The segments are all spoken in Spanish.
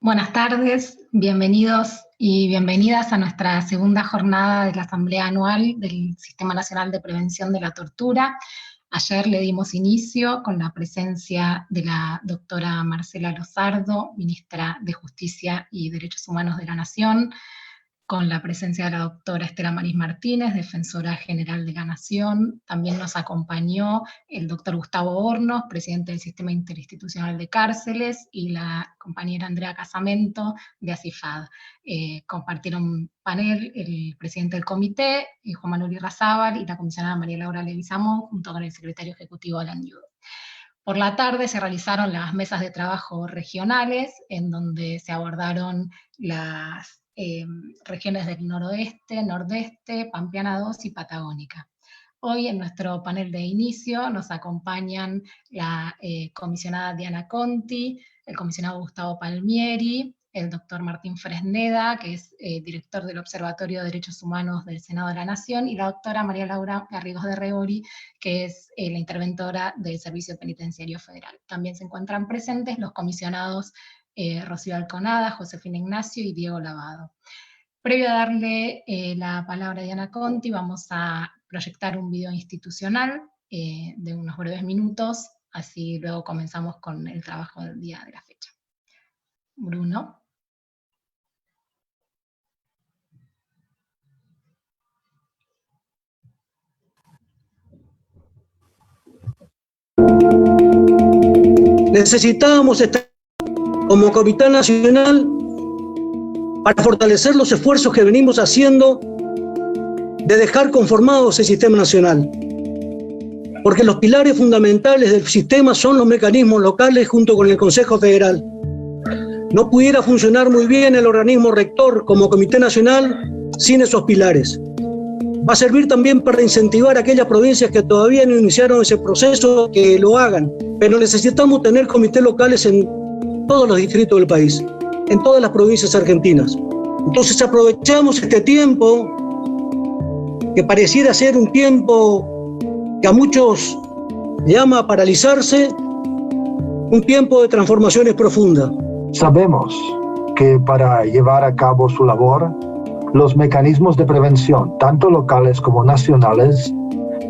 Buenas tardes, bienvenidos y bienvenidas a nuestra segunda jornada de la Asamblea Anual del Sistema Nacional de Prevención de la Tortura. Ayer le dimos inicio con la presencia de la doctora Marcela Lozardo, ministra de Justicia y Derechos Humanos de la Nación, con la presencia de la doctora Estela Maris Martínez, defensora general de la Nación. También nos acompañó el doctor Gustavo Hornos, presidente del Sistema Interinstitucional de Cárceles, y la compañera Andrea Casamento, de ACIFAD. Compartieron panel el presidente del comité, Juan Manuel Irrazábal, y la comisionada María Laura Leguizamón, junto con el secretario ejecutivo Alan Yudo. Por la tarde se realizaron las mesas de trabajo regionales, en donde se abordaron las regiones del noroeste, nordeste, Pampeana 2 y Patagónica. Hoy en nuestro panel de inicio nos acompañan la comisionada Diana Conti, el comisionado Gustavo Palmieri, el doctor Martín Fresneda, que es director del Observatorio de Derechos Humanos del Senado de la Nación, y la doctora María Laura Garrigós de Regori, que es la interventora del Servicio Penitenciario Federal. También se encuentran presentes los comisionados Rocío Alconada, Josefina Ignacio y Diego Lavado. Previo a darle la palabra a Diana Conti, vamos a proyectar un video institucional de unos breves minutos, así luego comenzamos con el trabajo del día de la fecha. Bruno. Necesitábamos estar como Comité Nacional para fortalecer los esfuerzos que venimos haciendo de dejar conformado ese sistema nacional. Porque los pilares fundamentales del sistema son los mecanismos locales junto con el Consejo Federal. No pudiera funcionar muy bien el organismo rector como Comité Nacional sin esos pilares. Va a servir también para incentivar a aquellas provincias que todavía no iniciaron ese proceso que lo hagan, pero necesitamos tener comités locales en todos los distritos del país, en todas las provincias argentinas. Entonces aprovechamos este tiempo, que pareciera ser un tiempo que a muchos llama a paralizarse, un tiempo de transformaciones profundas. Sabemos que para llevar a cabo su labor, los mecanismos de prevención, tanto locales como nacionales,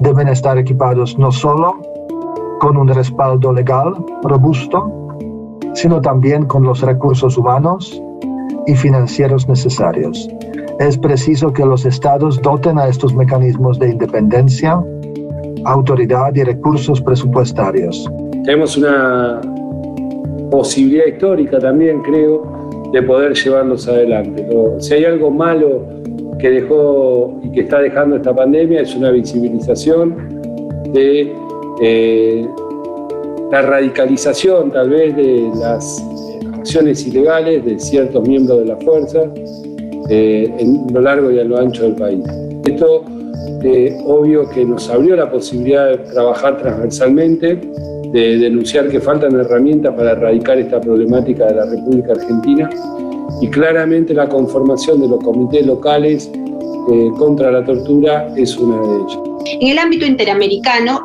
deben estar equipados no solo con un respaldo legal robusto, sino también con los recursos humanos y financieros necesarios. Es preciso que los estados doten a estos mecanismos de independencia, autoridad y recursos presupuestarios. Tenemos una posibilidad histórica también, creo, de poder llevarlos adelante. Si hay algo malo que dejó y que está dejando esta pandemia, es una visibilización de la radicalización tal vez de las acciones ilegales de ciertos miembros de la fuerza en lo largo y a lo ancho del país. Esto obvio que nos abrió la posibilidad de trabajar transversalmente, de denunciar que faltan herramientas para erradicar esta problemática de la República Argentina, y claramente la conformación de los comités locales contra la tortura es una de ellas. En el ámbito interamericano,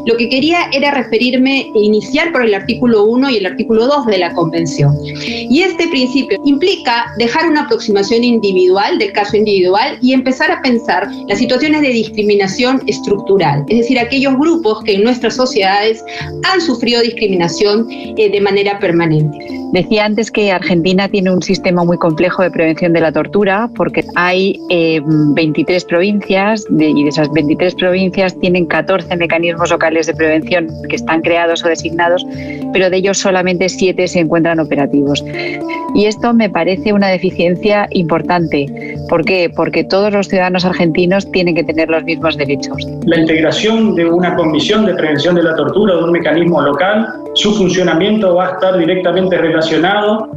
lo que quería era referirme e iniciar por el artículo 1 y el artículo 2 de la Convención. Y este principio implica dejar una aproximación individual del caso individual y empezar a pensar las situaciones de discriminación estructural, es decir, aquellos grupos que en nuestras sociedades han sufrido discriminación de manera permanente. Decía antes que Argentina tiene un sistema muy complejo de prevención de la tortura, porque hay 23 provincias y de esas 23 provincias tienen 14 mecanismos locales de prevención que están creados o designados, pero de ellos solamente 7 se encuentran operativos. Y esto me parece una deficiencia importante. ¿Por qué? Porque todos los ciudadanos argentinos tienen que tener los mismos derechos. La integración de una comisión de prevención de la tortura, de un mecanismo local, su funcionamiento va a estar directamente relacionado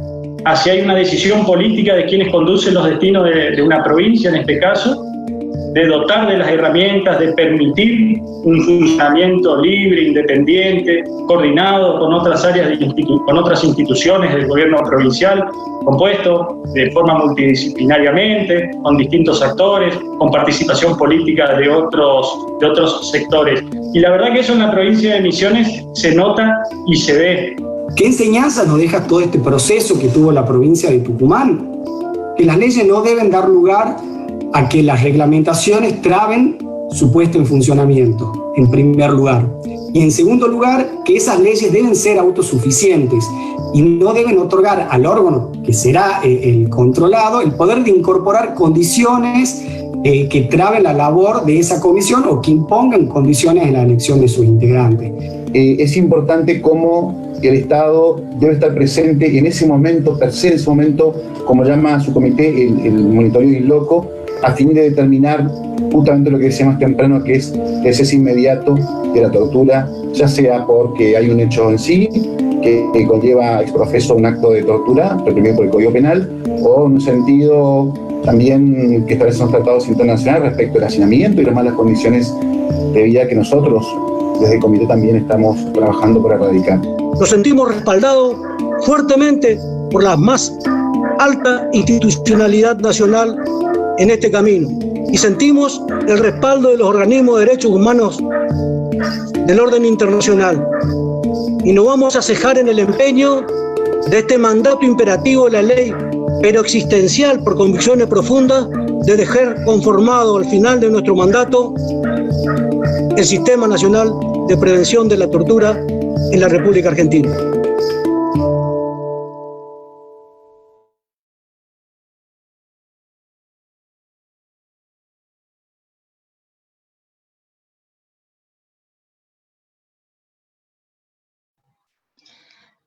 a si hay una decisión política de quienes conducen los destinos de una provincia, en este caso, de dotar de las herramientas, de permitir un funcionamiento libre, independiente, coordinado con otras áreas, con otras instituciones del gobierno provincial, compuesto de forma multidisciplinariamente, con distintos actores, con participación política de otros sectores. Y la verdad que eso en la provincia de Misiones se nota y se ve. ¿Qué enseñanza nos deja todo este proceso que tuvo la provincia de Tucumán? Que las leyes no deben dar lugar a que las reglamentaciones traben su puesta en funcionamiento, en primer lugar. Y en segundo lugar, que esas leyes deben ser autosuficientes y no deben otorgar al órgano, que será el controlado, el poder de incorporar condiciones que traben la labor de esa comisión o que impongan condiciones en la elección de sus integrantes. Es importante cómo el Estado debe estar presente en ese momento, per se, en ese momento, como llama su comité, el monitoreo in loco, a fin de determinar justamente lo que decía más temprano, que es el cese inmediato de la tortura, ya sea porque hay un hecho en sí que conlleva ex profeso un acto de tortura, reprimido por el Código Penal, o en un sentido también que establecen los tratados internacionales respecto al hacinamiento y las malas condiciones de vida que nosotros desde el comité también estamos trabajando para erradicar. Nos sentimos respaldados fuertemente por la más alta institucionalidad nacional en este camino y sentimos el respaldo de los organismos de derechos humanos del orden internacional. Y no vamos a cejar en el empeño de este mandato imperativo de la ley, pero existencial por convicciones profundas, de dejar conformado al final de nuestro mandato el Sistema Nacional de Prevención de la Tortura en la República Argentina.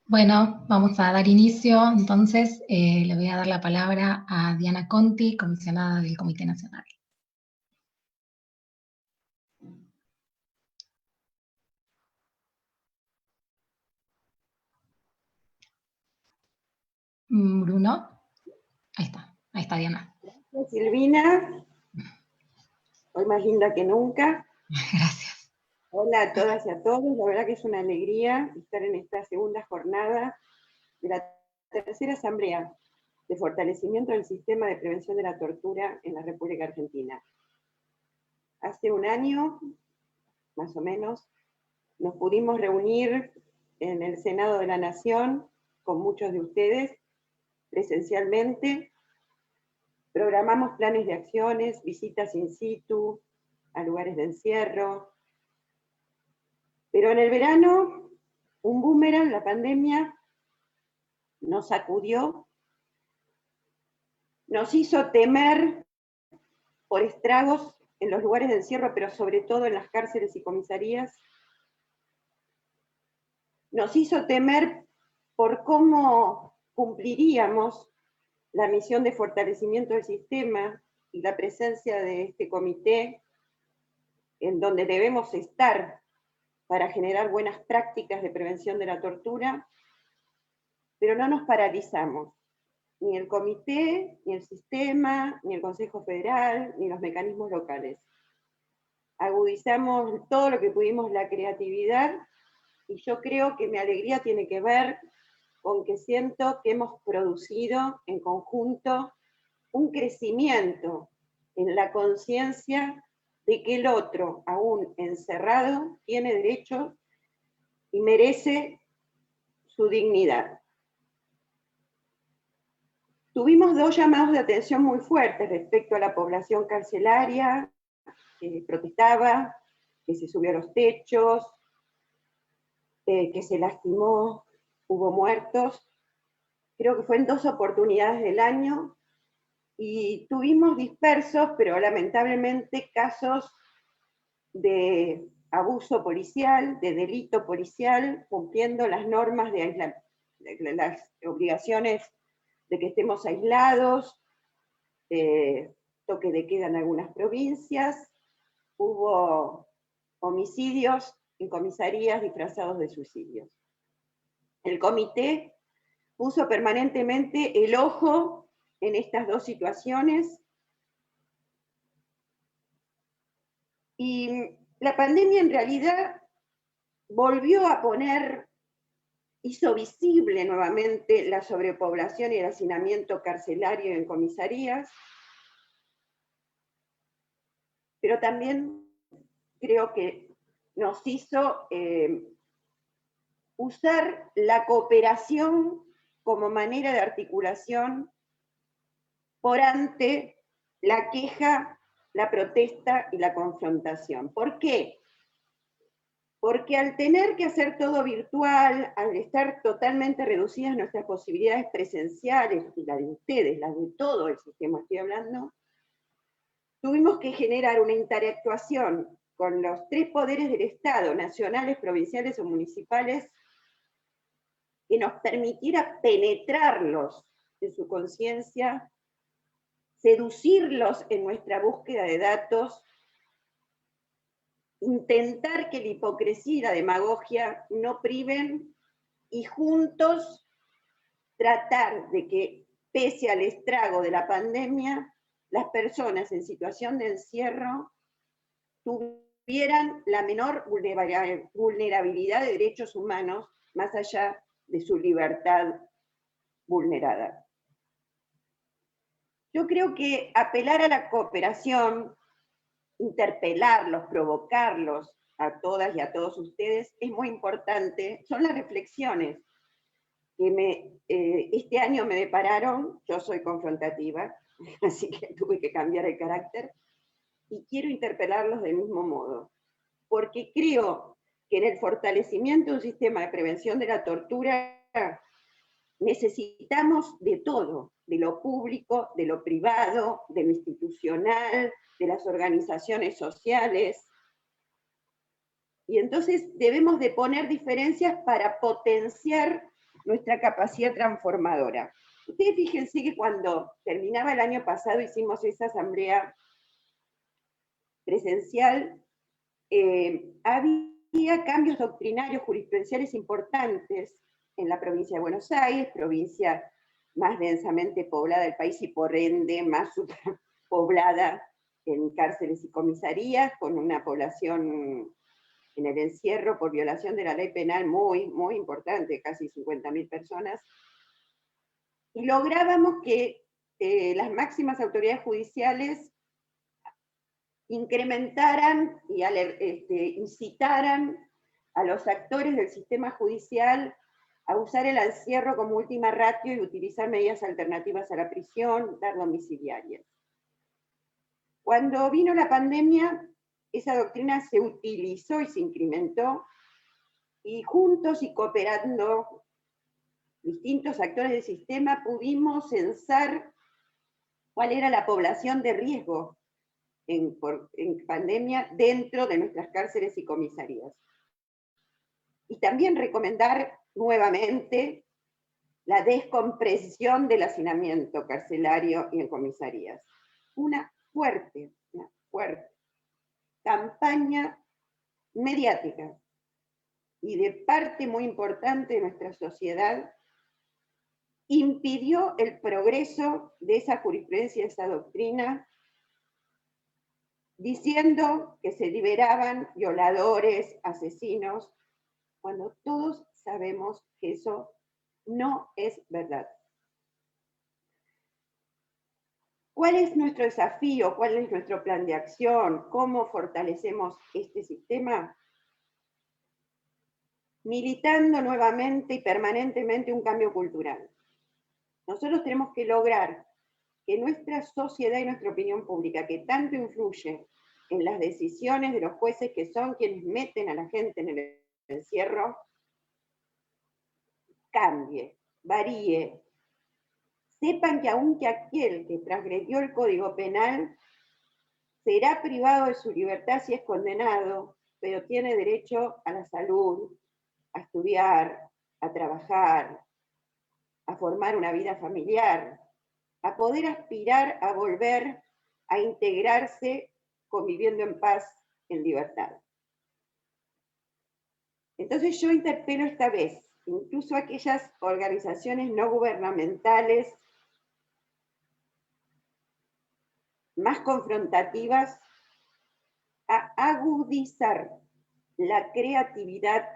Bueno, vamos a dar inicio, entonces le voy a dar la palabra a Diana Conti, comisionada del Comité Nacional. Bruno, ahí está Diana. Gracias, Silvina, hoy más linda que nunca. Gracias. Hola a todas y a todos, la verdad que es una alegría estar en esta segunda jornada de la tercera asamblea de fortalecimiento del sistema de prevención de la tortura en la República Argentina. Hace un año, más o menos, nos pudimos reunir en el Senado de la Nación con muchos de ustedes presencialmente. Programamos planes de acciones, visitas in situ a lugares de encierro. Pero en el verano, un boomerang, la pandemia, nos sacudió, nos hizo temer por estragos en los lugares de encierro, pero sobre todo en las cárceles y comisarías. Nos hizo temer por cómo cumpliríamos la misión de fortalecimiento del sistema y la presencia de este comité, en donde debemos estar para generar buenas prácticas de prevención de la tortura, pero no nos paralizamos. Ni el comité, ni el sistema, ni el Consejo Federal, ni los mecanismos locales. Agudizamos todo lo que pudimos la creatividad, y yo creo que mi alegría tiene que ver con que siento que hemos producido en conjunto un crecimiento en la conciencia de que el otro, aún encerrado, tiene derecho y merece su dignidad. Tuvimos dos llamados de atención muy fuertes respecto a la población carcelaria, que protestaba, que se subió a los techos, que se lastimó, hubo muertos. Creo que fue en 2 oportunidades del año, y tuvimos dispersos, pero lamentablemente, casos de abuso policial, de delito policial, cumpliendo las normas de las obligaciones de que estemos aislados, toque de queda en algunas provincias, hubo homicidios en comisarías disfrazados de suicidios. El comité puso permanentemente el ojo en estas dos situaciones, y la pandemia en realidad volvió a hizo visible nuevamente la sobrepoblación y el hacinamiento carcelario en comisarías, pero también creo que nos hizo usar la cooperación como manera de articulación por ante la queja, la protesta y la confrontación. ¿Por qué? Porque al tener que hacer todo virtual, al estar totalmente reducidas nuestras posibilidades presenciales, y las de ustedes, las de todo el sistema estoy hablando, tuvimos que generar una interactuación con los tres poderes del Estado, nacionales, provinciales o municipales, que nos permitiera penetrarlos en su conciencia, seducirlos en nuestra búsqueda de datos, intentar que la hipocresía y la demagogia no priven y juntos tratar de que, pese al estrago de la pandemia, las personas en situación de encierro tuvieran la menor vulnerabilidad de derechos humanos más allá de su libertad vulnerada. Yo creo que apelar a la cooperación, interpelarlos, provocarlos a todas y a todos ustedes es muy importante. Son las reflexiones que este año me depararon. Yo soy confrontativa, así que tuve que cambiar el carácter, y quiero interpelarlos del mismo modo, porque creo que en el fortalecimiento de un sistema de prevención de la tortura necesitamos de todo, de lo público, de lo privado, de lo institucional, de las organizaciones sociales. Y entonces debemos de poner diferencias para potenciar nuestra capacidad transformadora. Ustedes fíjense que cuando terminaba el año pasado hicimos esa asamblea presencial, había cambios doctrinarios, jurisprudenciales importantes en la provincia de Buenos Aires, provincia más densamente poblada del país y por ende más superpoblada en cárceles y comisarías, con una población en el encierro por violación de la ley penal muy, muy importante, casi 50.000 personas, y lográbamos que las máximas autoridades judiciales incrementaran y incitaran a los actores del sistema judicial a usar el encierro como última ratio y utilizar medidas alternativas a la prisión, dar domiciliarias. Cuando vino la pandemia, esa doctrina se utilizó y se incrementó, y juntos y cooperando distintos actores del sistema pudimos censar cuál era la población de riesgo en pandemia dentro de nuestras cárceles y comisarías. Y también recomendar nuevamente la descompresión del hacinamiento carcelario y en comisarías. Una fuerte campaña mediática y de parte muy importante de nuestra sociedad impidió el progreso de esa jurisprudencia, de esa doctrina, diciendo que se liberaban violadores, asesinos, cuando todos sabemos que eso no es verdad. ¿Cuál es nuestro desafío? ¿Cuál es nuestro plan de acción? ¿Cómo fortalecemos este sistema? Militando nuevamente y permanentemente un cambio cultural. Nosotros tenemos que lograr que nuestra sociedad y nuestra opinión pública, que tanto influye en las decisiones de los jueces, que son quienes meten a la gente en el encierro, cambie, varíe. Sepan que aunque aquel que transgredió el Código Penal será privado de su libertad si es condenado, pero tiene derecho a la salud, a estudiar, a trabajar, a formar una vida familiar, a poder aspirar a volver a integrarse conviviendo en paz, en libertad. Entonces yo interpelo esta vez, incluso a aquellas organizaciones no gubernamentales más confrontativas, a agudizar la creatividad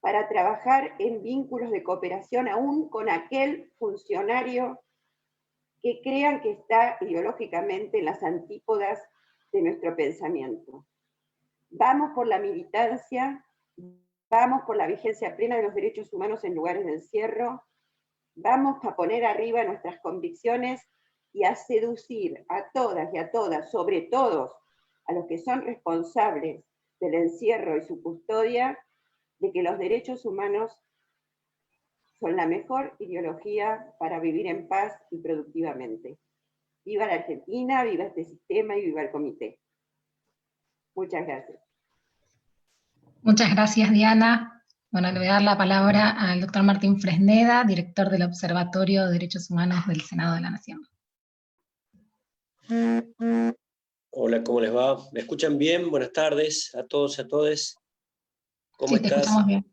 para trabajar en vínculos de cooperación aún con aquel funcionario que crean que está ideológicamente en las antípodas de nuestro pensamiento. Vamos por la militancia, vamos por la vigencia plena de los derechos humanos en lugares de encierro, vamos a poner arriba nuestras convicciones y a seducir a todas y a todas, sobre todo a los que son responsables del encierro y su custodia, de que los derechos humanos son la mejor ideología para vivir en paz y productivamente. Viva la Argentina, viva este sistema y viva el comité. Muchas gracias. Muchas gracias, Diana. Bueno, le voy a dar la palabra al doctor Martín Fresneda, director del Observatorio de Derechos Humanos del Senado de la Nación. Hola, ¿cómo les va? ¿Me escuchan bien? Buenas tardes a todos y a todas. ¿Cómo Sí, estás? te escuchamos bien.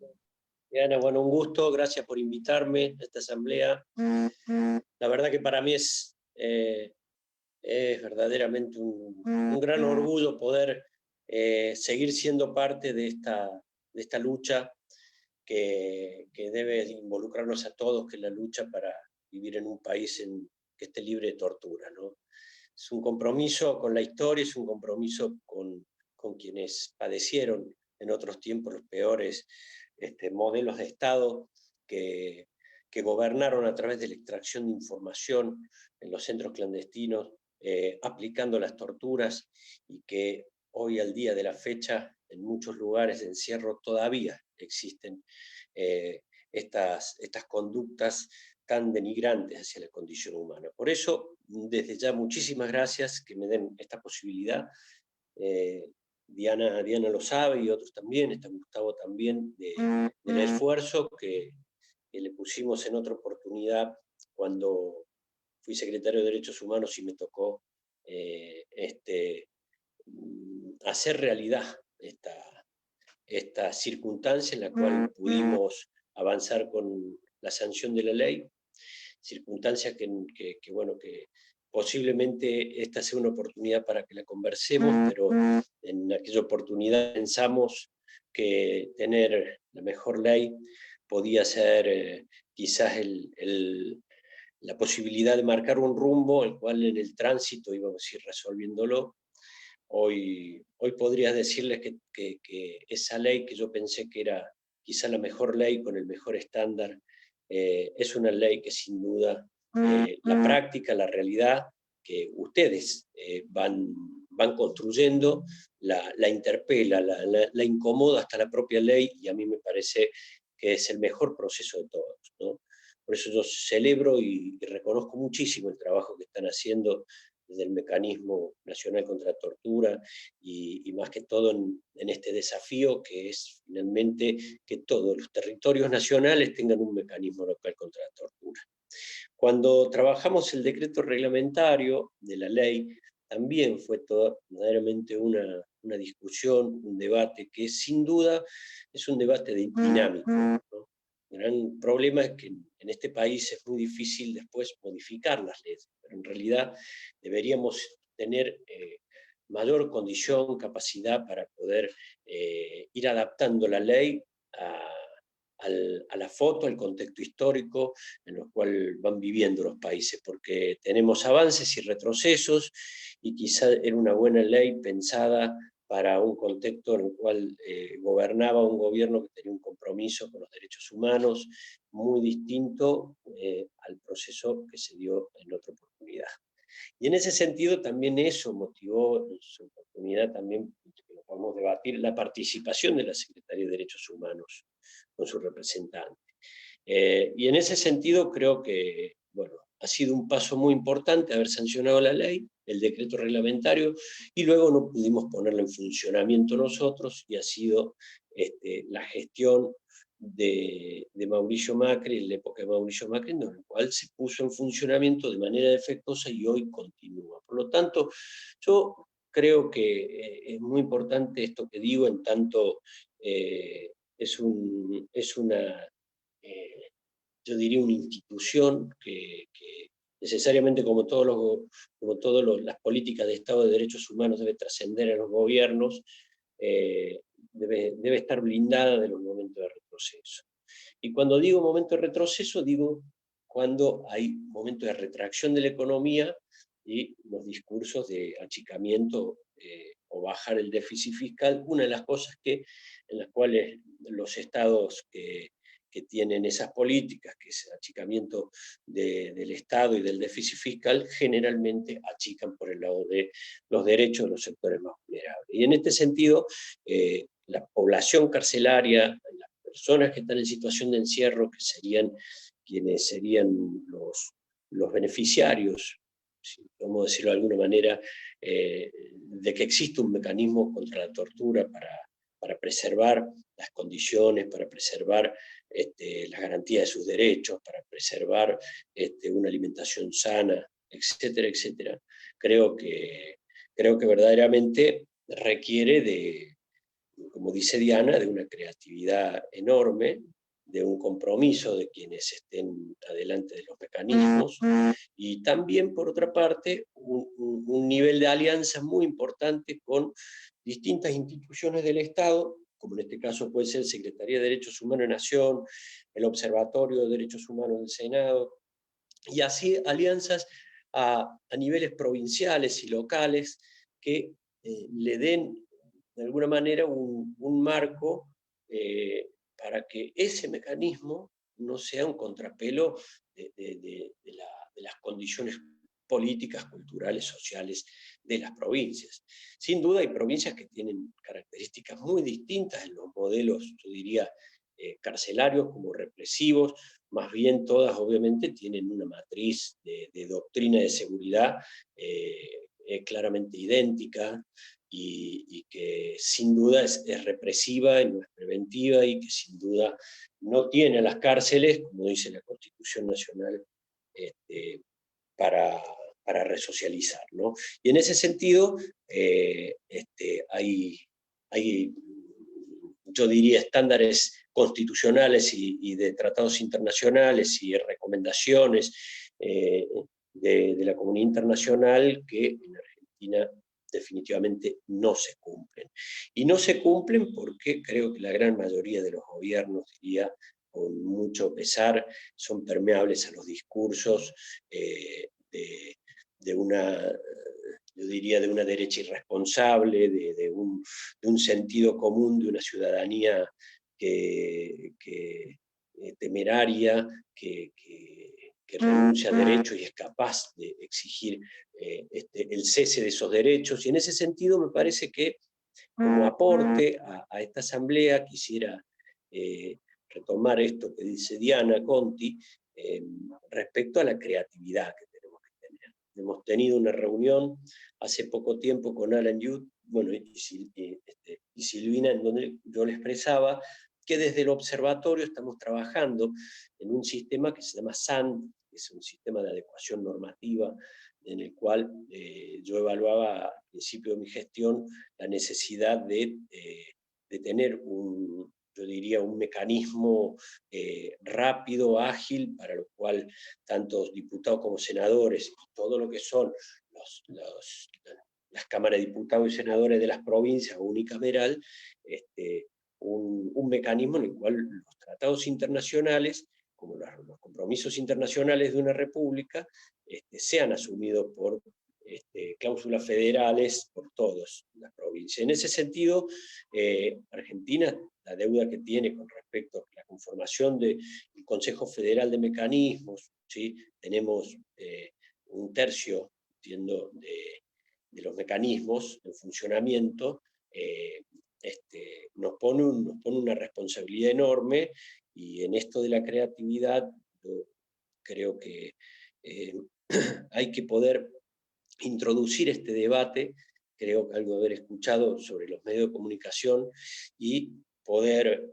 Diana, bueno, un gusto, gracias por invitarme a esta asamblea. La verdad que para mí es verdaderamente un gran orgullo poder seguir siendo parte de esta lucha que debe involucrarnos a todos, que es la lucha para vivir en un país que esté libre de tortura, ¿no? Es un compromiso con la historia, es un compromiso con quienes padecieron en otros tiempos los peores modelos de Estado que gobernaron a través de la extracción de información en los centros clandestinos, aplicando las torturas, y que hoy al día de la fecha en muchos lugares de encierro todavía existen estas conductas tan denigrantes hacia la condición humana. Por eso, desde ya, muchísimas gracias que me den esta posibilidad. Diana lo sabe y otros también, está Gustavo también, del esfuerzo que le pusimos en otra oportunidad cuando fui secretario de Derechos Humanos y me tocó hacer realidad esta circunstancia en la cual pudimos avanzar con la sanción de la ley, circunstancia que posiblemente esta sea una oportunidad para que la conversemos, pero en aquella oportunidad pensamos que tener la mejor ley podía ser quizás la posibilidad de marcar un rumbo, el cual en el tránsito íbamos a ir resolviéndolo. Hoy podría decirles que esa ley, que yo pensé que era quizá la mejor ley con el mejor estándar, es una ley que sin duda la práctica, la realidad que ustedes van construyendo, la interpela, la incomoda hasta la propia ley, y a mí me parece que es el mejor proceso de todos, ¿no? Por eso yo celebro y reconozco muchísimo el trabajo que están haciendo desde el Mecanismo Nacional contra la Tortura, y más que todo en este desafío que es finalmente que todos los territorios nacionales tengan un mecanismo local contra la tortura. Cuando trabajamos el decreto reglamentario de la ley, también fue verdaderamente una discusión, un debate que sin duda es un debate dinámico, ¿no? El gran problema es que en este país es muy difícil después modificar las leyes, pero en realidad deberíamos tener mayor condición, capacidad para poder ir adaptando la ley a la foto, al contexto histórico en el cual van viviendo los países, porque tenemos avances y retrocesos, y quizá era una buena ley pensada para un contexto en el cual gobernaba un gobierno que tenía un compromiso con los derechos humanos muy distinto al proceso que se dio en otra oportunidad. Y en ese sentido también eso motivó en su oportunidad también, que lo podemos debatir, la participación de la Secretaría de Derechos Humanos con su representante. Y en ese sentido creo que, bueno, ha sido un paso muy importante haber sancionado la ley, el decreto reglamentario, y luego no pudimos ponerlo en funcionamiento nosotros, y ha sido la gestión de Mauricio Macri, en la época de Mauricio Macri, en el cual se puso en funcionamiento de manera defectuosa y hoy continúa. Por lo tanto, yo creo que es muy importante esto que digo, en tanto es una, yo diría, una institución que necesariamente, como todas las políticas de Estado de Derechos Humanos, debe trascender a los gobiernos, debe estar blindada de los momentos de retroceso. Y cuando digo momento de retroceso, digo cuando hay momentos de retracción de la economía y los discursos de achicamiento o bajar el déficit fiscal, una de las cosas en las cuales los estados que tienen esas políticas, que es el achicamiento del Estado y del déficit fiscal, generalmente achican por el lado de los derechos de los sectores más vulnerables. Y en este sentido, la población carcelaria, las personas que están en situación de encierro, que serían quienes serían los beneficiarios, si podemos decirlo de alguna manera, de que existe un mecanismo contra la tortura para preservar las condiciones, para preservar las garantías de sus derechos, para preservar una alimentación sana, etcétera, etcétera. Creo que verdaderamente requiere como dice Diana, de una creatividad enorme, de un compromiso de quienes estén adelante de los mecanismos, y también, por otra parte, un nivel de alianza muy importante con distintas instituciones del Estado, como en este caso puede ser Secretaría de Derechos Humanos de Nación, el Observatorio de Derechos Humanos del Senado, y así alianzas a niveles provinciales y locales que le den, de alguna manera, un marco para que ese mecanismo no sea un contrapelo de las condiciones políticas, culturales, sociales de las provincias. Sin duda hay provincias que tienen características muy distintas en los modelos, yo diría, carcelarios como represivos, más bien todas obviamente tienen una matriz de doctrina de seguridad claramente idéntica, y que sin duda es represiva y no es preventiva, y que sin duda no tiene a las cárceles, como dice la Constitución Nacional, para resocializar, ¿no? Y en ese sentido hay, yo diría, estándares constitucionales y de tratados internacionales y recomendaciones de la comunidad internacional que en Argentina definitivamente no se cumplen. Y no se cumplen porque creo que la gran mayoría de los gobiernos, diría, con mucho pesar, son permeables a los discursos de una, yo diría, de una derecha irresponsable, de un sentido común, de una ciudadanía temeraria, que renuncia a derechos y es capaz de exigir el cese de esos derechos. Y en ese sentido me parece que, como aporte a esta asamblea, quisiera retomar esto que dice Diana Conti respecto a la creatividad que tenemos que tener. Hemos tenido una reunión hace poco tiempo con Alan Youth, bueno, y Silvina, en donde yo le expresaba que desde el observatorio estamos trabajando en un sistema que se llama SAND, que es un sistema de adecuación normativa, en el cual yo evaluaba al principio de mi gestión la necesidad de tener yo diría, un mecanismo rápido, ágil, para lo cual tanto diputados como senadores, y todo lo que son las cámaras de diputados y senadores de las provincias o unicameral, un mecanismo en el cual los tratados internacionales, como los compromisos internacionales de una república, sean asumidos por cláusulas federales por todas las provincias. En ese sentido, Argentina, la deuda que tiene con respecto a la conformación del Consejo Federal de Mecanismos, ¿sí? Tenemos un tercio, entiendo, de los mecanismos en funcionamiento, nos pone una responsabilidad enorme, y en esto de la creatividad yo creo que hay que poder introducir este debate, creo que algo de haber escuchado sobre los medios de comunicación, y poder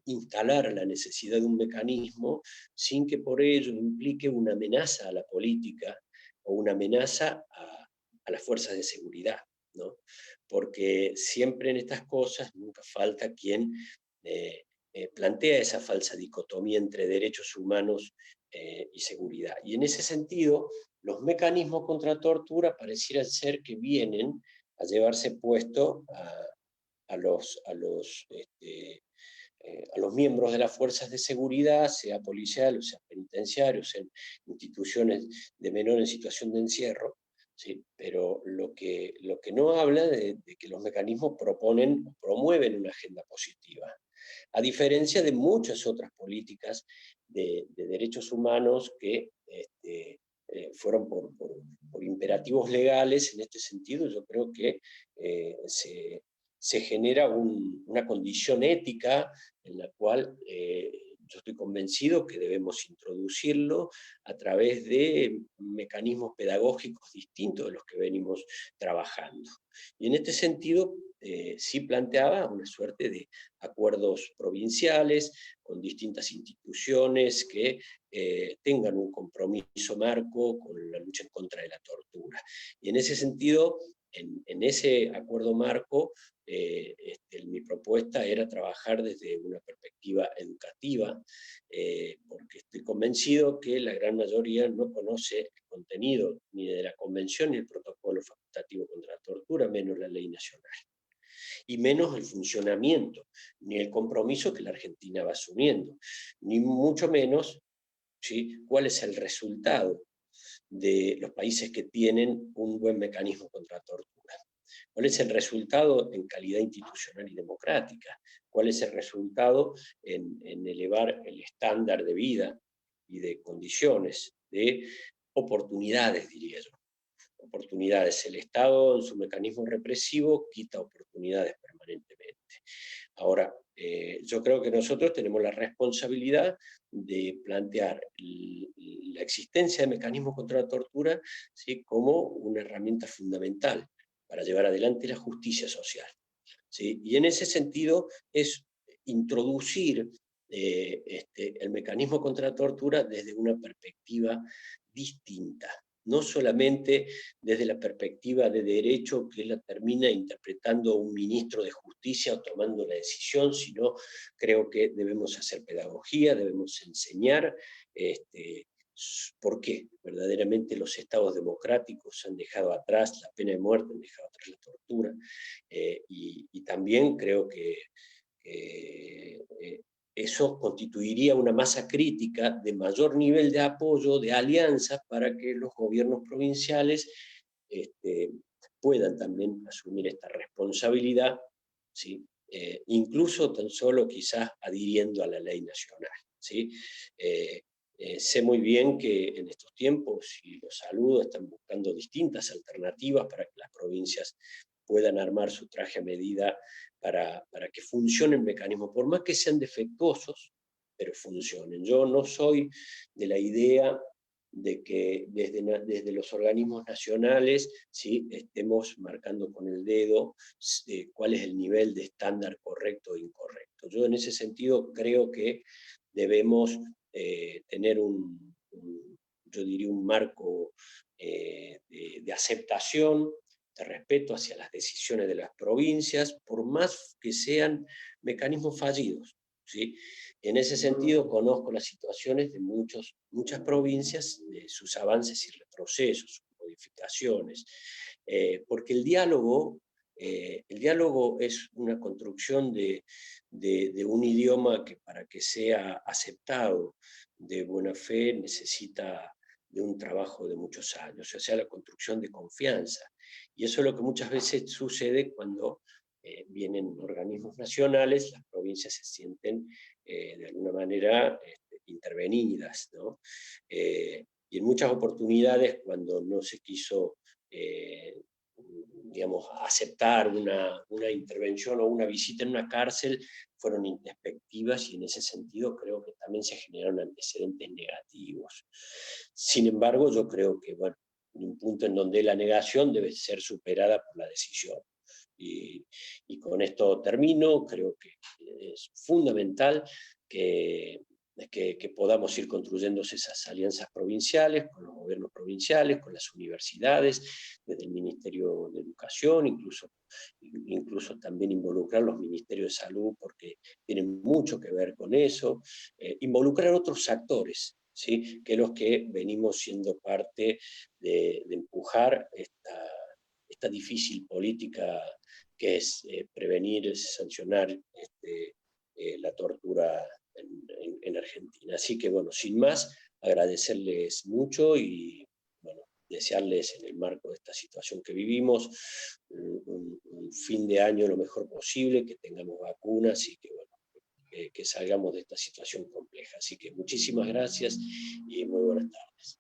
instalar la necesidad de un mecanismo sin que por ello implique una amenaza a la política o una amenaza a las fuerzas de seguridad, ¿no? Porque siempre en estas cosas nunca falta quien plantea esa falsa dicotomía entre derechos humanos y seguridad. Y en ese sentido, los mecanismos contra tortura parecieran ser que vienen a llevarse puesto a los miembros de las fuerzas de seguridad, sea policial o sea penitenciarios, en instituciones de menor en situación de encierro, ¿sí? Pero lo que no habla de que los mecanismos proponen o promueven una agenda positiva, a diferencia de muchas otras políticas de derechos humanos que fueron por imperativos legales. En este sentido, yo creo que se genera una condición ética en la cual yo estoy convencido que debemos introducirlo a través de mecanismos pedagógicos distintos de los que venimos trabajando. Y en este sentido, sí planteaba una suerte de acuerdos provinciales con distintas instituciones que tengan un compromiso marco con la lucha en contra de la tortura. Y en ese sentido, en ese acuerdo marco, mi propuesta era trabajar desde una perspectiva educativa, porque estoy convencido que la gran mayoría no conoce el contenido ni de la Convención ni el Protocolo Facultativo contra la Tortura, menos la ley nacional, y menos el funcionamiento, ni el compromiso que la Argentina va asumiendo, ni mucho menos, ¿sí?, cuál es el resultado de los países que tienen un buen mecanismo contra la tortura. ¿Cuál es el resultado en calidad institucional y democrática? ¿Cuál es el resultado en elevar el estándar de vida y de condiciones, de oportunidades, diría yo? Oportunidades. El Estado, en su mecanismo represivo, quita oportunidades permanentemente. Ahora, yo creo que nosotros tenemos la responsabilidad de plantear la existencia de mecanismos contra la tortura, ¿sí?, como una herramienta fundamental para llevar adelante la justicia social, ¿sí? Y en ese sentido es introducir el mecanismo contra la tortura desde una perspectiva distinta, no solamente desde la perspectiva de derecho que la termina interpretando un ministro de justicia o tomando la decisión, sino creo que debemos hacer pedagogía, debemos enseñar por qué verdaderamente los estados democráticos han dejado atrás la pena de muerte, han dejado atrás la tortura, y también creo que eso constituiría una masa crítica de mayor nivel de apoyo, de alianza, para que los gobiernos provinciales puedan también asumir esta responsabilidad, ¿sí? Incluso tan solo quizás adhiriendo a la ley nacional, ¿sí? Sé muy bien que en estos tiempos, y los saludo, están buscando distintas alternativas para que las provincias puedan armar su traje a medida para que funcionen mecanismos, por más que sean defectuosos, pero funcionen. Yo no soy de la idea de que desde los organismos nacionales, ¿sí?, estemos marcando con el dedo cuál es el nivel de estándar correcto o incorrecto. Yo en ese sentido creo que debemos tener yo diría un marco de aceptación, de respeto hacia las decisiones de las provincias, por más que sean mecanismos fallidos, ¿sí? En ese sentido, conozco las situaciones de muchas provincias, de sus avances y retrocesos, sus modificaciones, porque el diálogo es una construcción de un idioma que, para que sea aceptado de buena fe, necesita de un trabajo de muchos años, o sea, la construcción de confianza. Y eso es lo que muchas veces sucede cuando vienen organismos nacionales, las provincias se sienten de alguna manera intervenidas, ¿no? Y en muchas oportunidades, cuando no se quiso digamos, aceptar una intervención o una visita en una cárcel, fueron introspectivas, y en ese sentido creo que también se generaron antecedentes negativos. Sin embargo, yo creo que, bueno, en un punto en donde la negación debe ser superada por la decisión. Y con esto termino. Creo que es fundamental que podamos ir construyendo esas alianzas provinciales, con los gobiernos provinciales, con las universidades, desde el Ministerio de Educación, incluso también involucrar los ministerios de salud, porque tienen mucho que ver con eso, involucrar otros actores, ¿sí?, que los que venimos siendo parte de empujar esta difícil política que es prevenir, sancionar la tortura en Argentina. Así que, bueno, sin más, agradecerles mucho y, bueno, desearles en el marco de esta situación que vivimos un fin de año lo mejor posible, que tengamos vacunas y que, bueno, que salgamos de esta situación compleja. Así que muchísimas gracias y muy buenas tardes.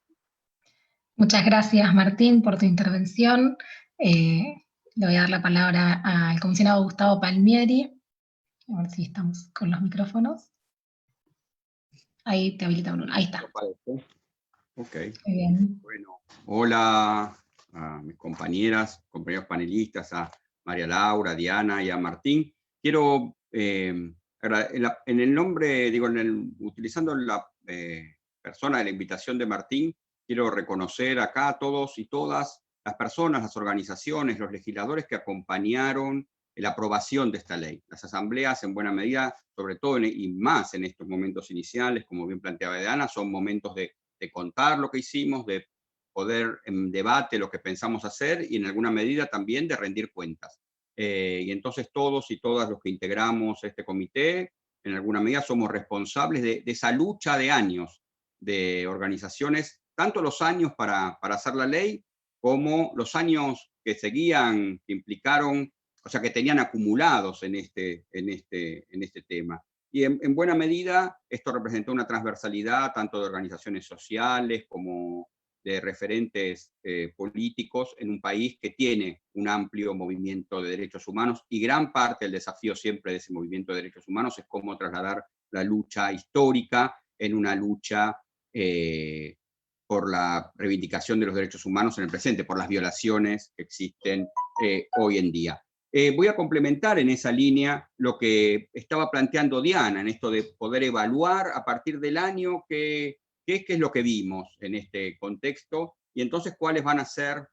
Muchas gracias, Martín, por tu intervención. Le voy a dar la palabra al comisionado Gustavo Palmieri. A ver si estamos con los micrófonos. Ahí te habilita Bruno. Ahí está. Ok. Muy bien. Bueno, hola a mis compañeras, compañeros panelistas, a María Laura, a Diana y a Martín. Quiero, en el nombre, digo, utilizando la persona de la invitación de Martín, quiero reconocer acá a todos y todas las personas, las organizaciones, los legisladores que acompañaron la aprobación de esta ley. Las asambleas, en buena medida, sobre todo y más en estos momentos iniciales, como bien planteaba Diana, son momentos de contar lo que hicimos, de poder en debate lo que pensamos hacer y en alguna medida también de rendir cuentas. Y entonces todos y todas los que integramos este comité, en alguna medida somos responsables de esa lucha de años de organizaciones, tanto los años para hacer la ley, como los años que seguían, que implicaron, o sea, que tenían acumulados en este tema. Y en buena medida esto representó una transversalidad tanto de organizaciones sociales como de referentes políticos en un país que tiene un amplio movimiento de derechos humanos, y gran parte del desafío siempre de ese movimiento de derechos humanos es cómo trasladar la lucha histórica en una lucha por la reivindicación de los derechos humanos en el presente, por las violaciones que existen hoy en día. Voy a complementar en esa línea lo que estaba planteando Diana, en esto de poder evaluar a partir del año qué es lo que vimos en este contexto, y entonces cuáles van a ser,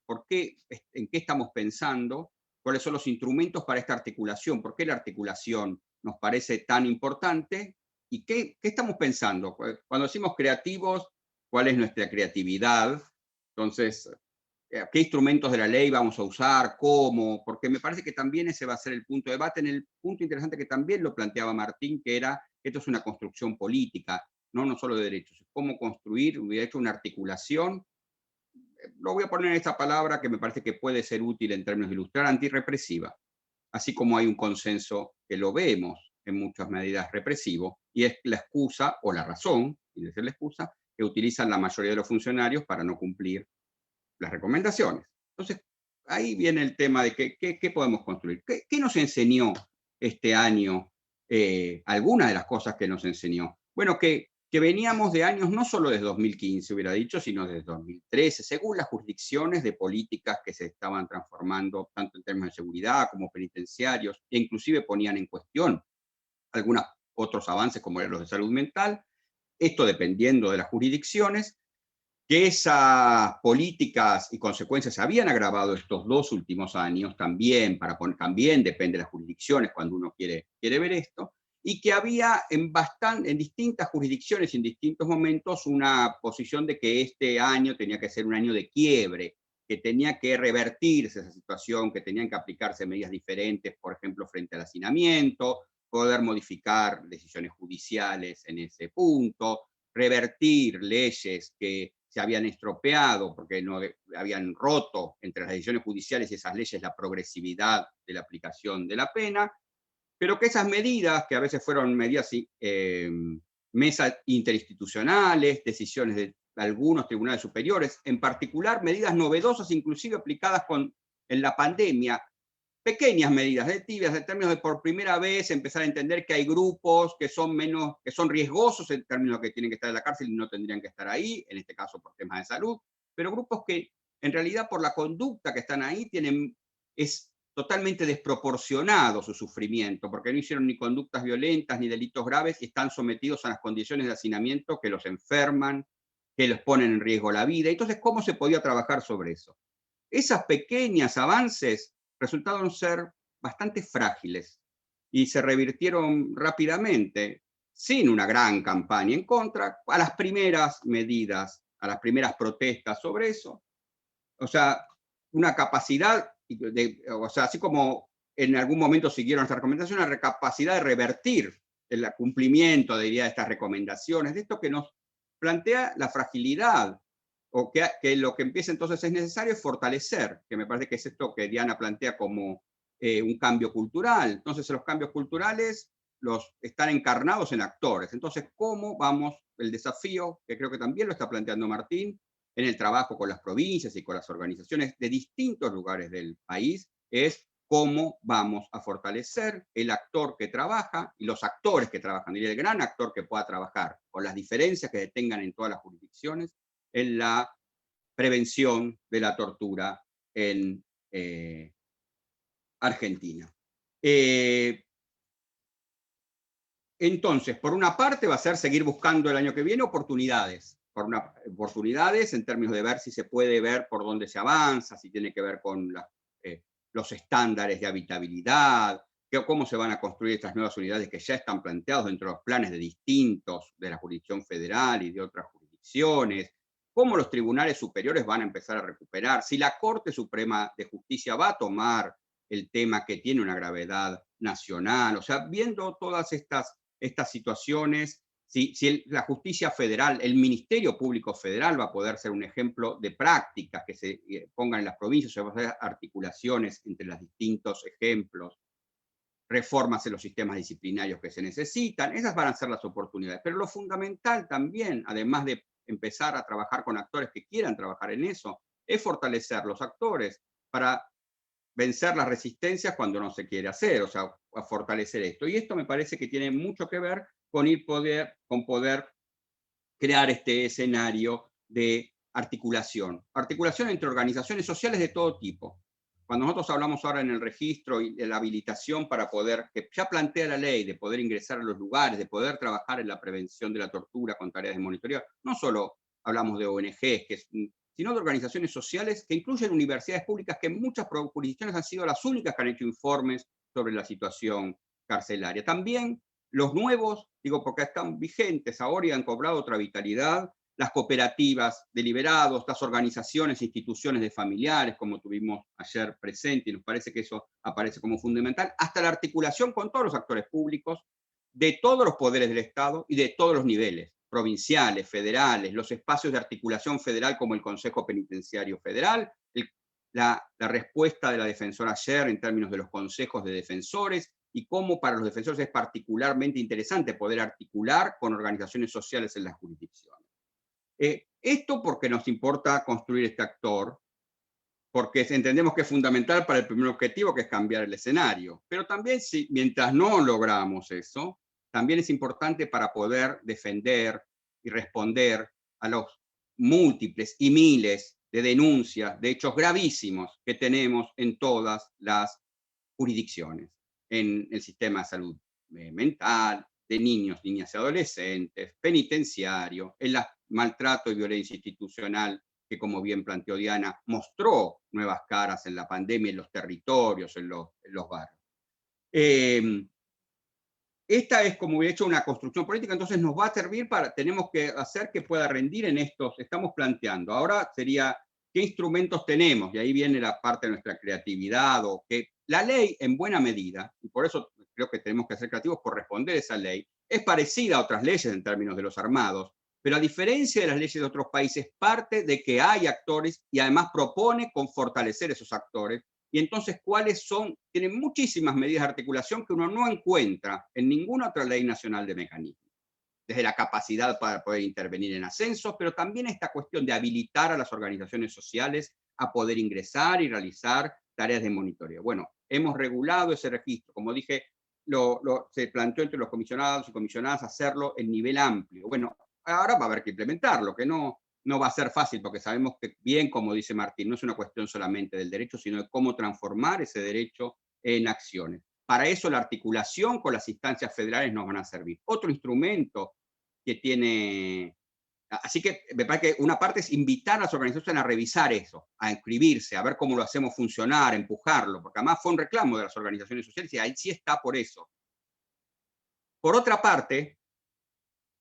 en qué estamos pensando, cuáles son los instrumentos para esta articulación, por qué la articulación nos parece tan importante, y qué estamos pensando. Cuando decimos creativos, ¿cuál es nuestra creatividad? Entonces, ¿qué instrumentos de la ley vamos a usar? ¿Cómo? Porque me parece que también ese va a ser el punto de debate, en el punto interesante que también lo planteaba Martín, que era, esto es una construcción política, no solo de derechos, es cómo construir, hubiera hecho una articulación, lo voy a poner en esta palabra que me parece que puede ser útil en términos de ilustrar, antirrepresiva, así como hay un consenso que lo vemos en muchas medidas represivo, y es la excusa, o la razón, y es la excusa, que utilizan la mayoría de los funcionarios para no cumplir las recomendaciones. Entonces, ahí viene el tema de qué podemos construir. ¿Qué nos enseñó este año? Algunas de las cosas que nos enseñó. Bueno, que veníamos de años, no solo desde 2015, hubiera dicho, sino desde 2013, según las jurisdicciones de políticas que se estaban transformando, tanto en términos de seguridad como penitenciarios, e inclusive ponían en cuestión algunos otros avances, como eran los de salud mental, esto dependiendo de las jurisdicciones, que esas políticas y consecuencias se habían agravado estos 2 últimos años también, también depende de las jurisdicciones cuando uno quiere ver esto, y que había en distintas jurisdicciones y en distintos momentos una posición de que este año tenía que ser un año de quiebre, que tenía que revertirse esa situación, que tenían que aplicarse medidas diferentes, por ejemplo, frente al hacinamiento, poder modificar decisiones judiciales en ese punto, revertir leyes que se habían estropeado porque no habían roto entre las decisiones judiciales y esas leyes la progresividad de la aplicación de la pena, pero que esas medidas, que a veces fueron medidas mesas interinstitucionales, decisiones de algunos tribunales superiores, en particular medidas novedosas, inclusive aplicadas en la pandemia, pequeñas medidas de tibias, en términos de por primera vez empezar a entender que hay grupos que son riesgosos en términos de que tienen que estar en la cárcel y no tendrían que estar ahí, en este caso por temas de salud, pero grupos que en realidad por la conducta que están ahí es totalmente desproporcionado su sufrimiento, porque no hicieron ni conductas violentas ni delitos graves y están sometidos a las condiciones de hacinamiento que los enferman, que les ponen en riesgo la vida. Entonces, ¿cómo se podía trabajar sobre eso? Esos pequeños avances resultaron ser bastante frágiles y se revirtieron rápidamente, sin una gran campaña en contra, a las primeras medidas, a las primeras protestas sobre eso. O sea, una capacidad, así como en algún momento siguieron estas recomendaciones, una capacidad de revertir el cumplimiento, diría, de estas recomendaciones, de esto que nos plantea la fragilidad o que lo que empieza entonces es necesario es fortalecer, que me parece que es esto que Diana plantea como un cambio cultural. Entonces los cambios culturales están encarnados en actores. Entonces, ¿cómo vamos? El desafío, que creo que también lo está planteando Martín, en el trabajo con las provincias y con las organizaciones de distintos lugares del país, es cómo vamos a fortalecer el actor que trabaja y los actores que trabajan, y el gran actor que pueda trabajar, con las diferencias que tengan en todas las jurisdicciones, en la prevención de la tortura en Argentina. Entonces, por una parte va a ser seguir buscando el año que viene oportunidades, oportunidades en términos de ver si se puede ver por dónde se avanza, si tiene que ver con los estándares de habitabilidad, cómo se van a construir estas nuevas unidades que ya están planteados dentro de los planes de la jurisdicción federal y de otras jurisdicciones, cómo los tribunales superiores van a empezar a recuperar, si la Corte Suprema de Justicia va a tomar el tema que tiene una gravedad nacional, o sea, viendo todas estas situaciones, si la justicia federal, el Ministerio Público Federal va a poder ser un ejemplo de prácticas que se pongan en las provincias, se van a hacer articulaciones entre los distintos ejemplos, reformas en los sistemas disciplinarios que se necesitan, esas van a ser las oportunidades. Pero lo fundamental también, además de empezar a trabajar con actores que quieran trabajar en eso, es fortalecer los actores para vencer las resistencias cuando no se quiere hacer, o sea, a fortalecer esto. Y esto me parece que tiene mucho que ver con poder crear este escenario de articulación entre organizaciones sociales de todo tipo. Cuando nosotros hablamos ahora en el registro y de la habilitación para poder, que ya plantea la ley, de poder ingresar a los lugares, de poder trabajar en la prevención de la tortura con tareas de monitoreo, no solo hablamos de ONGs, sino de organizaciones sociales que incluyen universidades públicas que en muchas jurisdicciones han sido las únicas que han hecho informes sobre la situación carcelaria. También los nuevos, digo porque están vigentes ahora y han cobrado otra vitalidad, las cooperativas de liberados, las organizaciones, instituciones de familiares, como tuvimos ayer presente, y nos parece que eso aparece como fundamental, hasta la articulación con todos los actores públicos, de todos los poderes del Estado y de todos los niveles, provinciales, federales, los espacios de articulación federal como el Consejo Penitenciario Federal, la respuesta de la defensora ayer en términos de los consejos de defensores, y cómo para los defensores es particularmente interesante poder articular con organizaciones sociales en las jurisdicciones. Esto porque nos importa construir este actor, porque entendemos que es fundamental para el primer objetivo, que es cambiar el escenario. Pero también, mientras no logramos eso, también es importante para poder defender y responder a los múltiples y miles de denuncias de hechos gravísimos que tenemos en todas las jurisdicciones, en el sistema de salud mental, de niños, niñas y adolescentes, penitenciario, el maltrato y violencia institucional, que como bien planteó Diana, mostró nuevas caras en la pandemia, en los territorios, en los barrios. Esta es, como he hecho, una construcción política, entonces nos va a servir tenemos que hacer que pueda rendir en estos, estamos planteando. Ahora sería, ¿qué instrumentos tenemos? Y ahí viene la parte de nuestra creatividad, o que la ley, en buena medida, y por eso creo que tenemos que ser creativos por responder a esa ley, es parecida a otras leyes en términos de los armados, pero a diferencia de las leyes de otros países, parte de que hay actores y además propone con fortalecer esos actores. Y entonces, ¿cuáles son? Tienen muchísimas medidas de articulación que uno no encuentra en ninguna otra ley nacional de mecanismos. Desde la capacidad para poder intervenir en ascensos, pero también esta cuestión de habilitar a las organizaciones sociales a poder ingresar y realizar tareas de monitoreo. Bueno, hemos regulado ese registro. Como dije, se planteó entre los comisionados y comisionadas hacerlo en nivel amplio. Bueno, ahora va a haber que implementarlo, que no va a ser fácil, porque sabemos que, bien como dice Martín, no es una cuestión solamente del derecho, sino de cómo transformar ese derecho en acciones. Para eso la articulación con las instancias federales nos van a servir. Otro instrumento que tiene... Así que me parece que una parte es invitar a las organizaciones a revisar eso, a inscribirse, a ver cómo lo hacemos funcionar, a empujarlo, porque además fue un reclamo de las organizaciones sociales y ahí sí está por eso. Por otra parte,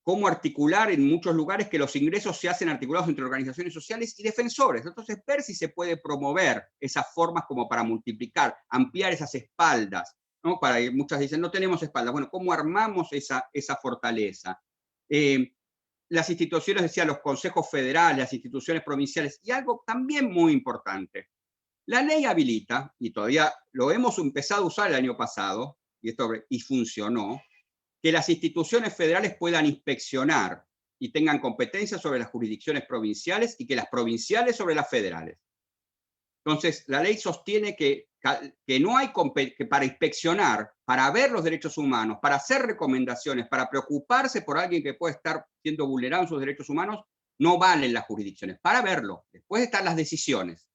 cómo articular en muchos lugares que los ingresos se hacen articulados entre organizaciones sociales y defensores. Entonces, ver si se puede promover esas formas como para multiplicar, ampliar esas espaldas, ¿no? Muchas dicen, no tenemos espaldas. Bueno, ¿cómo armamos esa fortaleza? las instituciones, decía, los consejos federales, las instituciones provinciales, y algo también muy importante. La ley habilita, y todavía lo hemos empezado a usar el año pasado, y funcionó, que las instituciones federales puedan inspeccionar y tengan competencia sobre las jurisdicciones provinciales y que las provinciales sobre las federales. Entonces, la ley sostiene que no hay que para inspeccionar, para ver los derechos humanos, para hacer recomendaciones, para preocuparse por alguien que puede estar siendo vulnerado en sus derechos humanos, no valen las jurisdicciones. Para verlo, después están las decisiones.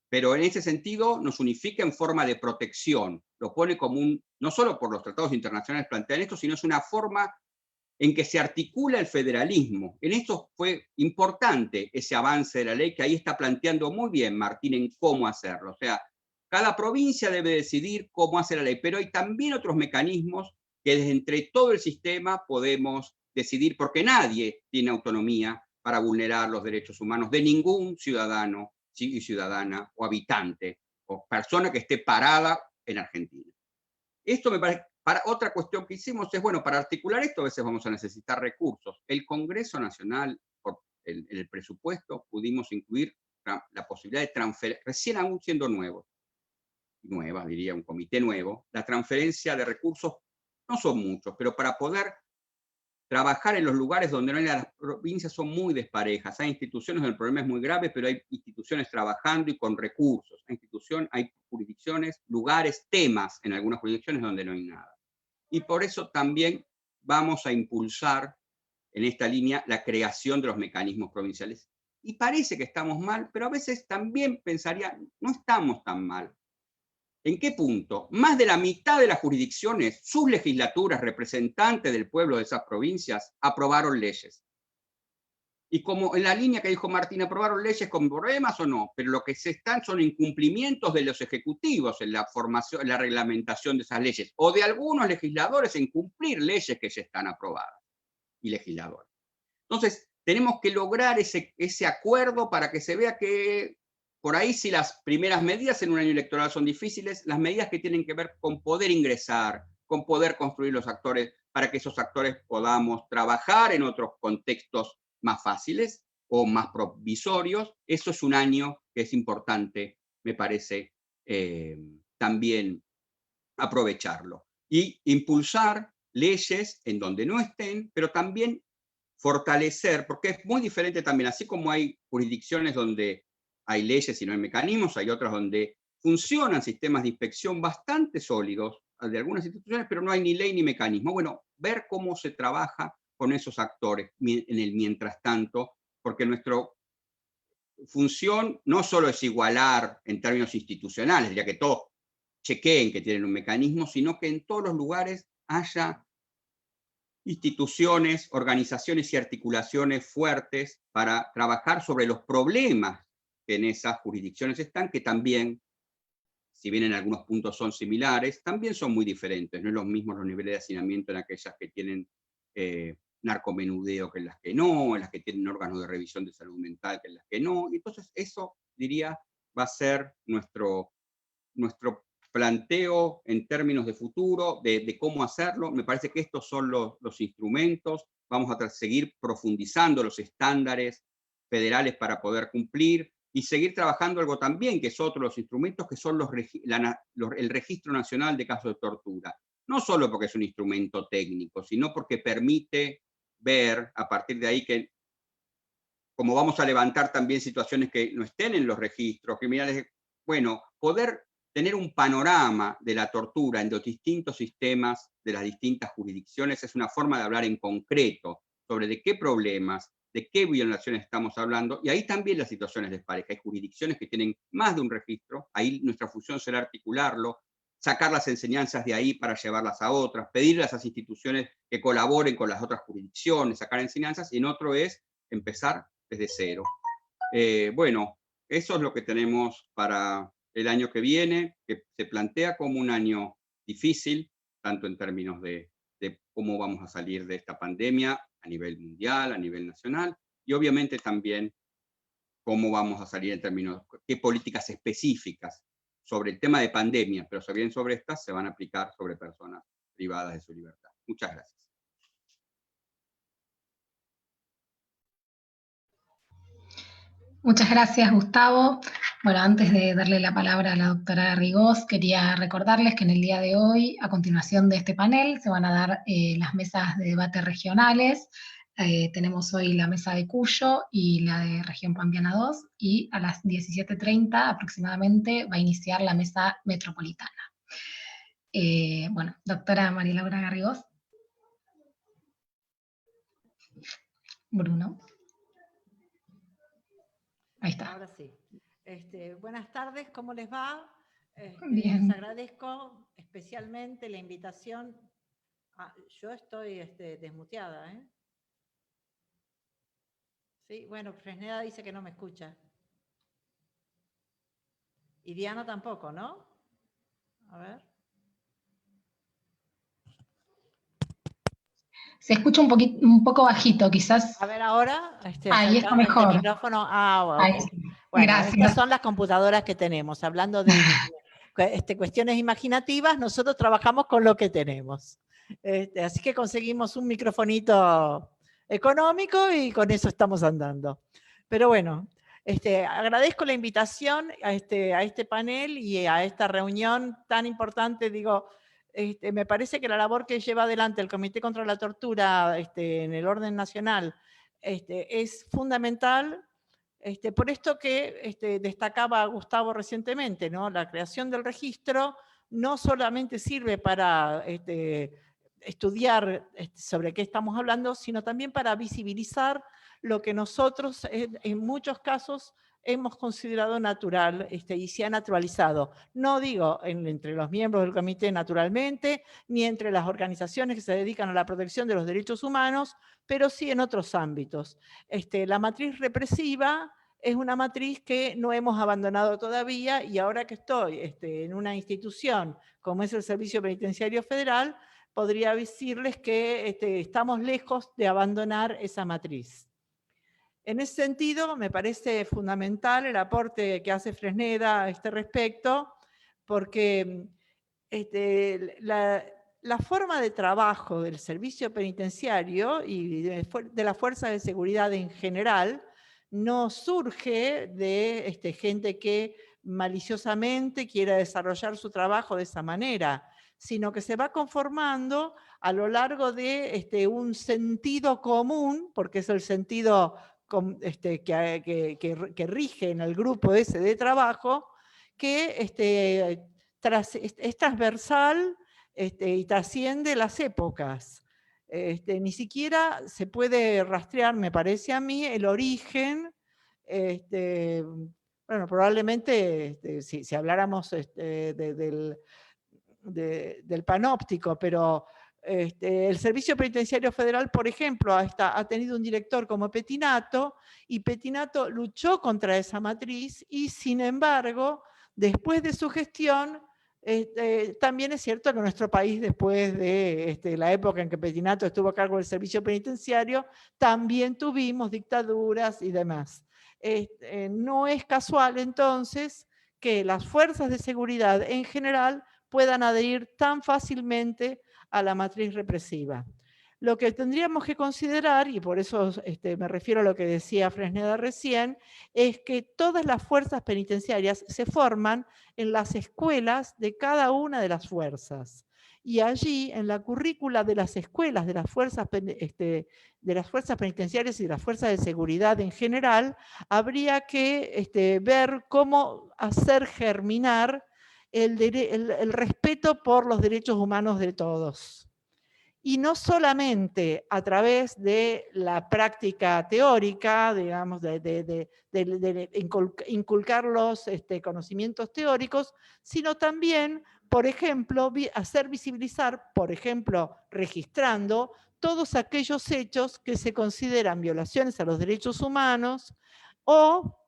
Pero en ese sentido nos unifica en forma de protección. Lo pone como no solo por los tratados internacionales plantean esto, sino es una forma en que se articula el federalismo. En esto fue importante ese avance de la ley, que ahí está planteando muy bien Martín en cómo hacerlo. O sea, cada provincia debe decidir cómo hacer la ley, pero hay también otros mecanismos que desde entre todo el sistema podemos decidir, porque nadie tiene autonomía para vulnerar los derechos humanos de ningún ciudadano y ciudadana o habitante o persona que esté parada en Argentina. Esto me parece. Para otra cuestión que hicimos es, bueno, para articular esto a veces vamos a necesitar recursos. El Congreso Nacional, por el presupuesto, pudimos incluir la posibilidad de transferir, recién aún siendo nuevas, diría un comité nuevo, la transferencia de recursos no son muchos, pero para poder trabajar en los lugares donde no hay, las provincias son muy desparejas. Hay instituciones donde el problema es muy grave, pero hay instituciones trabajando y con recursos. Hay jurisdicciones, lugares, temas en algunas jurisdicciones donde no hay nada. Y por eso también vamos a impulsar en esta línea la creación de los mecanismos provinciales. Y parece que estamos mal, pero a veces también pensaría, no estamos tan mal. ¿En qué punto? Más de la mitad de las jurisdicciones, sus legislaturas, representantes del pueblo de esas provincias, aprobaron leyes. Y como en la línea que dijo Martín, aprobaron leyes con problemas o no, pero lo que se están son incumplimientos de los ejecutivos en la formación, en la reglamentación de esas leyes, o de algunos legisladores en cumplir leyes que ya están aprobadas, y legisladores. Entonces, tenemos que lograr ese acuerdo para que se vea que, por ahí si las primeras medidas en un año electoral son difíciles, las medidas que tienen que ver con poder ingresar, con poder construir los actores, para que esos actores podamos trabajar en otros contextos más fáciles o más provisorios, eso es un año que es importante, me parece, también aprovecharlo. Y impulsar leyes en donde no estén, pero también fortalecer, porque es muy diferente también, así como hay jurisdicciones donde hay leyes y no hay mecanismos, hay otras donde funcionan sistemas de inspección bastante sólidos de algunas instituciones, pero no hay ni ley ni mecanismo. Bueno, ver cómo se trabaja con esos actores en el mientras tanto, porque nuestra función no solo es igualar en términos institucionales, ya que todos chequeen que tienen un mecanismo, sino que en todos los lugares haya instituciones, organizaciones y articulaciones fuertes para trabajar sobre los problemas que en esas jurisdicciones están, que también, si bien en algunos puntos son similares, también son muy diferentes. No es lo mismo los niveles de hacinamiento en aquellas que tienen narcomenudeo que en las que no, en las que tienen órganos de revisión de salud mental que en las que no. Entonces eso, diría, va a ser nuestro planteo en términos de futuro, de cómo hacerlo. Me parece que estos son los instrumentos. Vamos a seguir profundizando los estándares federales para poder cumplir y seguir trabajando algo también, que es otro de los instrumentos, que son el Registro Nacional de Casos de Tortura. No solo porque es un instrumento técnico, sino porque permite ver a partir de ahí que, como vamos a levantar también situaciones que no estén en los registros criminales, bueno, poder tener un panorama de la tortura en los distintos sistemas de las distintas jurisdicciones es una forma de hablar en concreto sobre de qué problemas, de qué violaciones estamos hablando, y ahí también las situaciones desparejas. Hay jurisdicciones que tienen más de un registro, ahí nuestra función será articularlo, sacar las enseñanzas de ahí para llevarlas a otras, pedirle a esas instituciones que colaboren con las otras jurisdicciones, sacar enseñanzas, y en otro es empezar desde cero. Bueno, eso es lo que tenemos para el año que viene, que se plantea como un año difícil, tanto en términos de cómo vamos a salir de esta pandemia a nivel mundial, a nivel nacional, y obviamente también cómo vamos a salir en términos de qué políticas específicas sobre el tema de pandemia, pero bien sobre estas, se van a aplicar sobre personas privadas de su libertad. Muchas gracias. Muchas gracias, Gustavo. Bueno, antes de darle la palabra a la doctora Garrigós, quería recordarles que en el día de hoy, a continuación de este panel, se van a dar las mesas de debate regionales. Tenemos hoy la mesa de Cuyo y la de Región Pampeana 2, y a las 17:30 aproximadamente va a iniciar la mesa metropolitana. Bueno, doctora María Laura Garrigós. Bruno. Ahí está. Ahora sí. Buenas tardes, ¿cómo les va? Bien. Les agradezco especialmente la invitación. Yo estoy desmuteada, ¿eh? Sí, bueno, Fresneda dice que no me escucha. Y Diana tampoco, ¿no? A ver. Se escucha un poco bajito, quizás. A ver ahora. Ahí está mejor. El micrófono. Bueno. Ahí sí. Bueno, Gracias. estas son las computadoras que tenemos. Hablando de cuestiones imaginativas, nosotros trabajamos con lo que tenemos. Así que conseguimos un microfonito económico y con eso estamos andando. Pero bueno, agradezco la invitación a este panel y a esta reunión tan importante. Digo, me parece que la labor que lleva adelante el Comité contra la Tortura en el orden nacional es fundamental. Por esto que destacaba Gustavo recientemente, ¿no? La creación del registro no solamente sirve para estudiar sobre qué estamos hablando, sino también para visibilizar lo que nosotros en muchos casos hemos considerado natural y se ha naturalizado. No digo entre los miembros del comité naturalmente, ni entre las organizaciones que se dedican a la protección de los derechos humanos, pero sí en otros ámbitos. La matriz represiva es una matriz que no hemos abandonado todavía, y ahora que estoy en una institución como es el Servicio Penitenciario Federal, podría decirles que estamos lejos de abandonar esa matriz. En ese sentido, me parece fundamental el aporte que hace Fresneda a este respecto, porque la forma de trabajo del servicio penitenciario y de la fuerza de seguridad en general no surge de gente que maliciosamente quiera desarrollar su trabajo de esa manera, sino que se va conformando a lo largo de un sentido común, porque es el sentido que rige en el grupo ese de trabajo, que es transversal y trasciende las épocas. Ni siquiera se puede rastrear, me parece a mí, el origen. Bueno, probablemente si habláramos del panóptico, pero el Servicio Penitenciario Federal, por ejemplo, ha tenido un director como Pettinato, y Pettinato luchó contra esa matriz, y sin embargo, después de su gestión, también es cierto que nuestro país, después de la época en que Pettinato estuvo a cargo del servicio penitenciario, también tuvimos dictaduras y demás. No es casual, entonces, que las fuerzas de seguridad en general puedan adherir tan fácilmente a la matriz represiva. Lo que tendríamos que considerar, y por eso me refiero a lo que decía Fresneda recién, es que todas las fuerzas penitenciarias se forman en las escuelas de cada una de las fuerzas. Y allí, en la currícula de las escuelas de las fuerzas penitenciarias y de las fuerzas de seguridad en general, habría que ver cómo hacer germinar el respeto por los derechos humanos de todos. Y no solamente a través de la práctica teórica, digamos, de inculcar los conocimientos teóricos, sino también, por ejemplo, hacer visibilizar, por ejemplo, registrando todos aquellos hechos que se consideran violaciones a los derechos humanos o,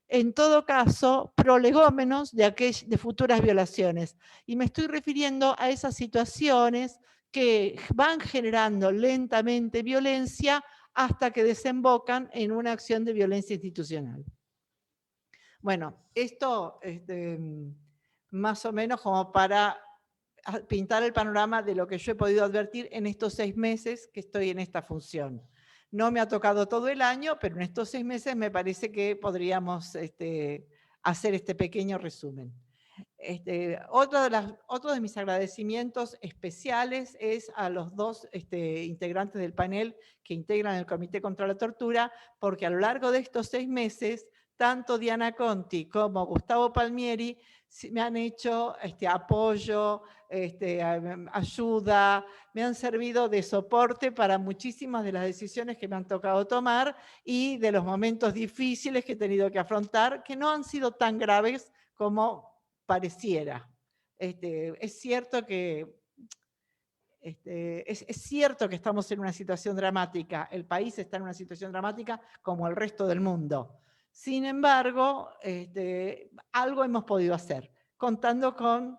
en todo caso, prolegómenos de futuras violaciones. Y me estoy refiriendo a esas situaciones que van generando lentamente violencia hasta que desembocan en una acción de violencia institucional. Bueno, esto más o menos como para pintar el panorama de lo que yo he podido advertir en estos 6 meses que estoy en esta función. No me ha tocado todo el año, pero en estos 6 meses me parece que podríamos hacer este pequeño resumen. Otro de mis agradecimientos especiales es a los 2 integrantes del panel que integran el Comité contra la Tortura, porque a lo largo de estos 6 meses, tanto Diana Conti como Gustavo Palmieri me han hecho apoyo, ayuda, me han servido de soporte para muchísimas de las decisiones que me han tocado tomar y de los momentos difíciles que he tenido que afrontar, que no han sido tan graves como pareciera. Es cierto que es cierto que estamos en una situación dramática, el país está en una situación dramática como el resto del mundo. Sin embargo, algo hemos podido hacer, contando con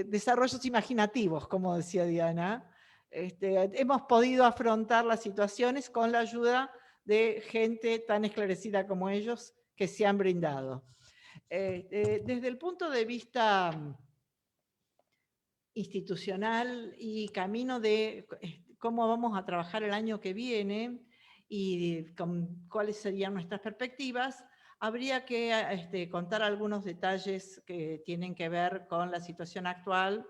desarrollos imaginativos, como decía Diana. Hemos podido afrontar las situaciones con la ayuda de gente tan esclarecida como ellos que se han brindado. Desde el punto de vista institucional y camino de cómo vamos a trabajar el año que viene y con cuáles serían nuestras perspectivas, habría que contar algunos detalles que tienen que ver con la situación actual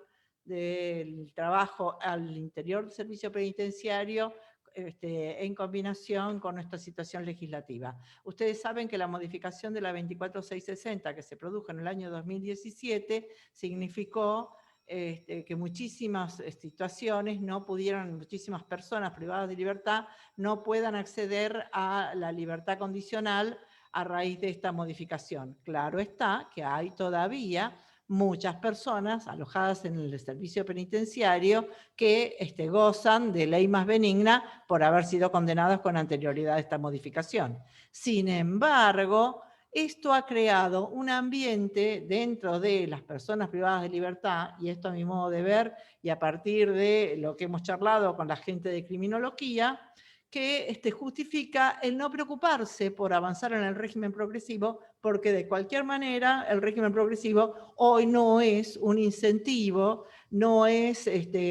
del trabajo al interior del servicio penitenciario en combinación con nuestra situación legislativa. Ustedes saben que la modificación de la 24660 que se produjo en el año 2017 significó que muchísimas situaciones no pudieron, muchísimas personas privadas de libertad no puedan acceder a la libertad condicional a raíz de esta modificación. Claro está que hay todavía muchas personas alojadas en el servicio penitenciario que gozan de ley más benigna por haber sido condenados con anterioridad a esta modificación. Sin embargo, esto ha creado un ambiente dentro de las personas privadas de libertad, y esto a mi modo de ver, y a partir de lo que hemos charlado con la gente de criminología, que justifica el no preocuparse por avanzar en el régimen progresivo, porque de cualquier manera el régimen progresivo hoy no es un incentivo, no es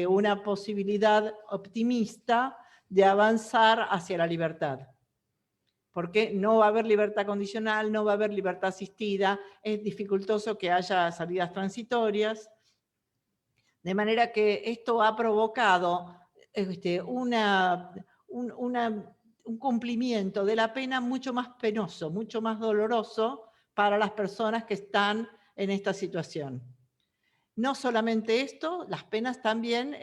una posibilidad optimista de avanzar hacia la libertad. Porque no va a haber libertad condicional, no va a haber libertad asistida, es dificultoso que haya salidas transitorias, de manera que esto ha provocado un cumplimiento de la pena mucho más penoso, mucho más doloroso para las personas que están en esta situación. No solamente esto, las penas también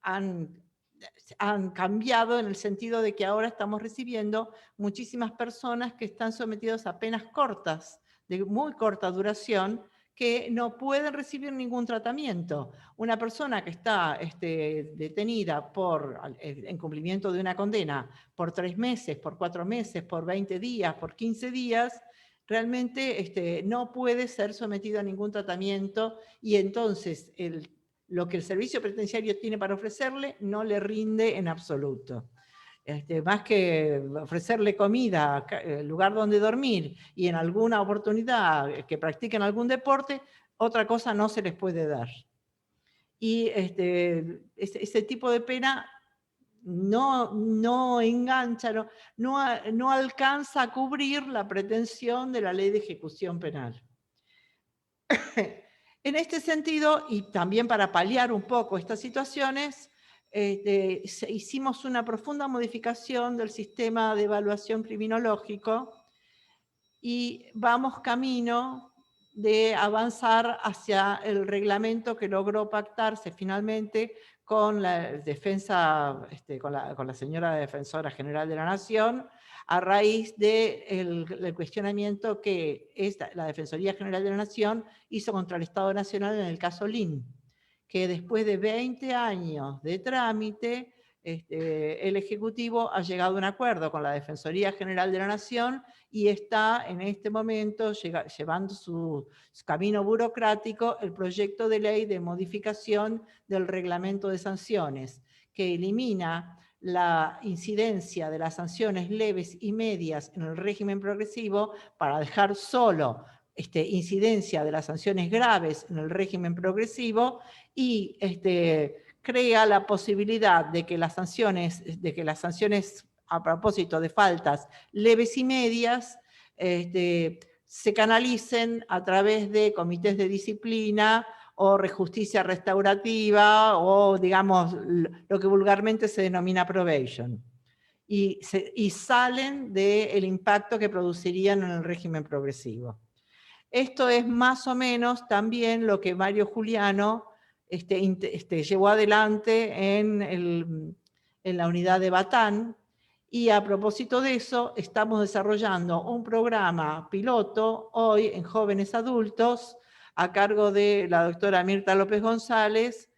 han cambiado en el sentido de que ahora estamos recibiendo muchísimas personas que están sometidas a penas cortas, de muy corta duración, que no pueden recibir ningún tratamiento. Una persona que está detenida en cumplimiento de una condena por 3 meses, por 4 meses, por 20 días, por 15 días, realmente no puede ser sometido a ningún tratamiento y entonces lo que el servicio penitenciario tiene para ofrecerle no le rinde en absoluto. Más que ofrecerle comida, lugar donde dormir y en alguna oportunidad que practiquen algún deporte, otra cosa no se les puede dar. Y ese tipo de pena no engancha, no alcanza a cubrir la pretensión de la ley de ejecución penal. En este sentido, y también para paliar un poco estas situaciones, hicimos una profunda modificación del sistema de evaluación criminológico y vamos camino de avanzar hacia el reglamento que logró pactarse finalmente con la defensa, con la señora Defensora General de la Nación, a raíz del cuestionamiento que la Defensoría General de la Nación hizo contra el Estado Nacional en el caso Lin, que después de 20 años de trámite, el Ejecutivo ha llegado a un acuerdo con la Defensoría General de la Nación y está en este momento llevando su camino burocrático el proyecto de ley de modificación del reglamento de sanciones, que elimina la incidencia de las sanciones leves y medias en el régimen progresivo para dejar solo incidencia de las sanciones graves en el régimen progresivo y crea la posibilidad de que las sanciones a propósito de faltas leves y medias se canalicen a través de comités de disciplina o justicia restaurativa o, digamos, lo que vulgarmente se denomina probation. Y salen del impacto que producirían en el régimen progresivo. Esto es más o menos también lo que Mario Juliano llevó adelante en la unidad de Batán, y a propósito de eso estamos desarrollando un programa piloto hoy en jóvenes adultos a cargo de la doctora Mirta López González,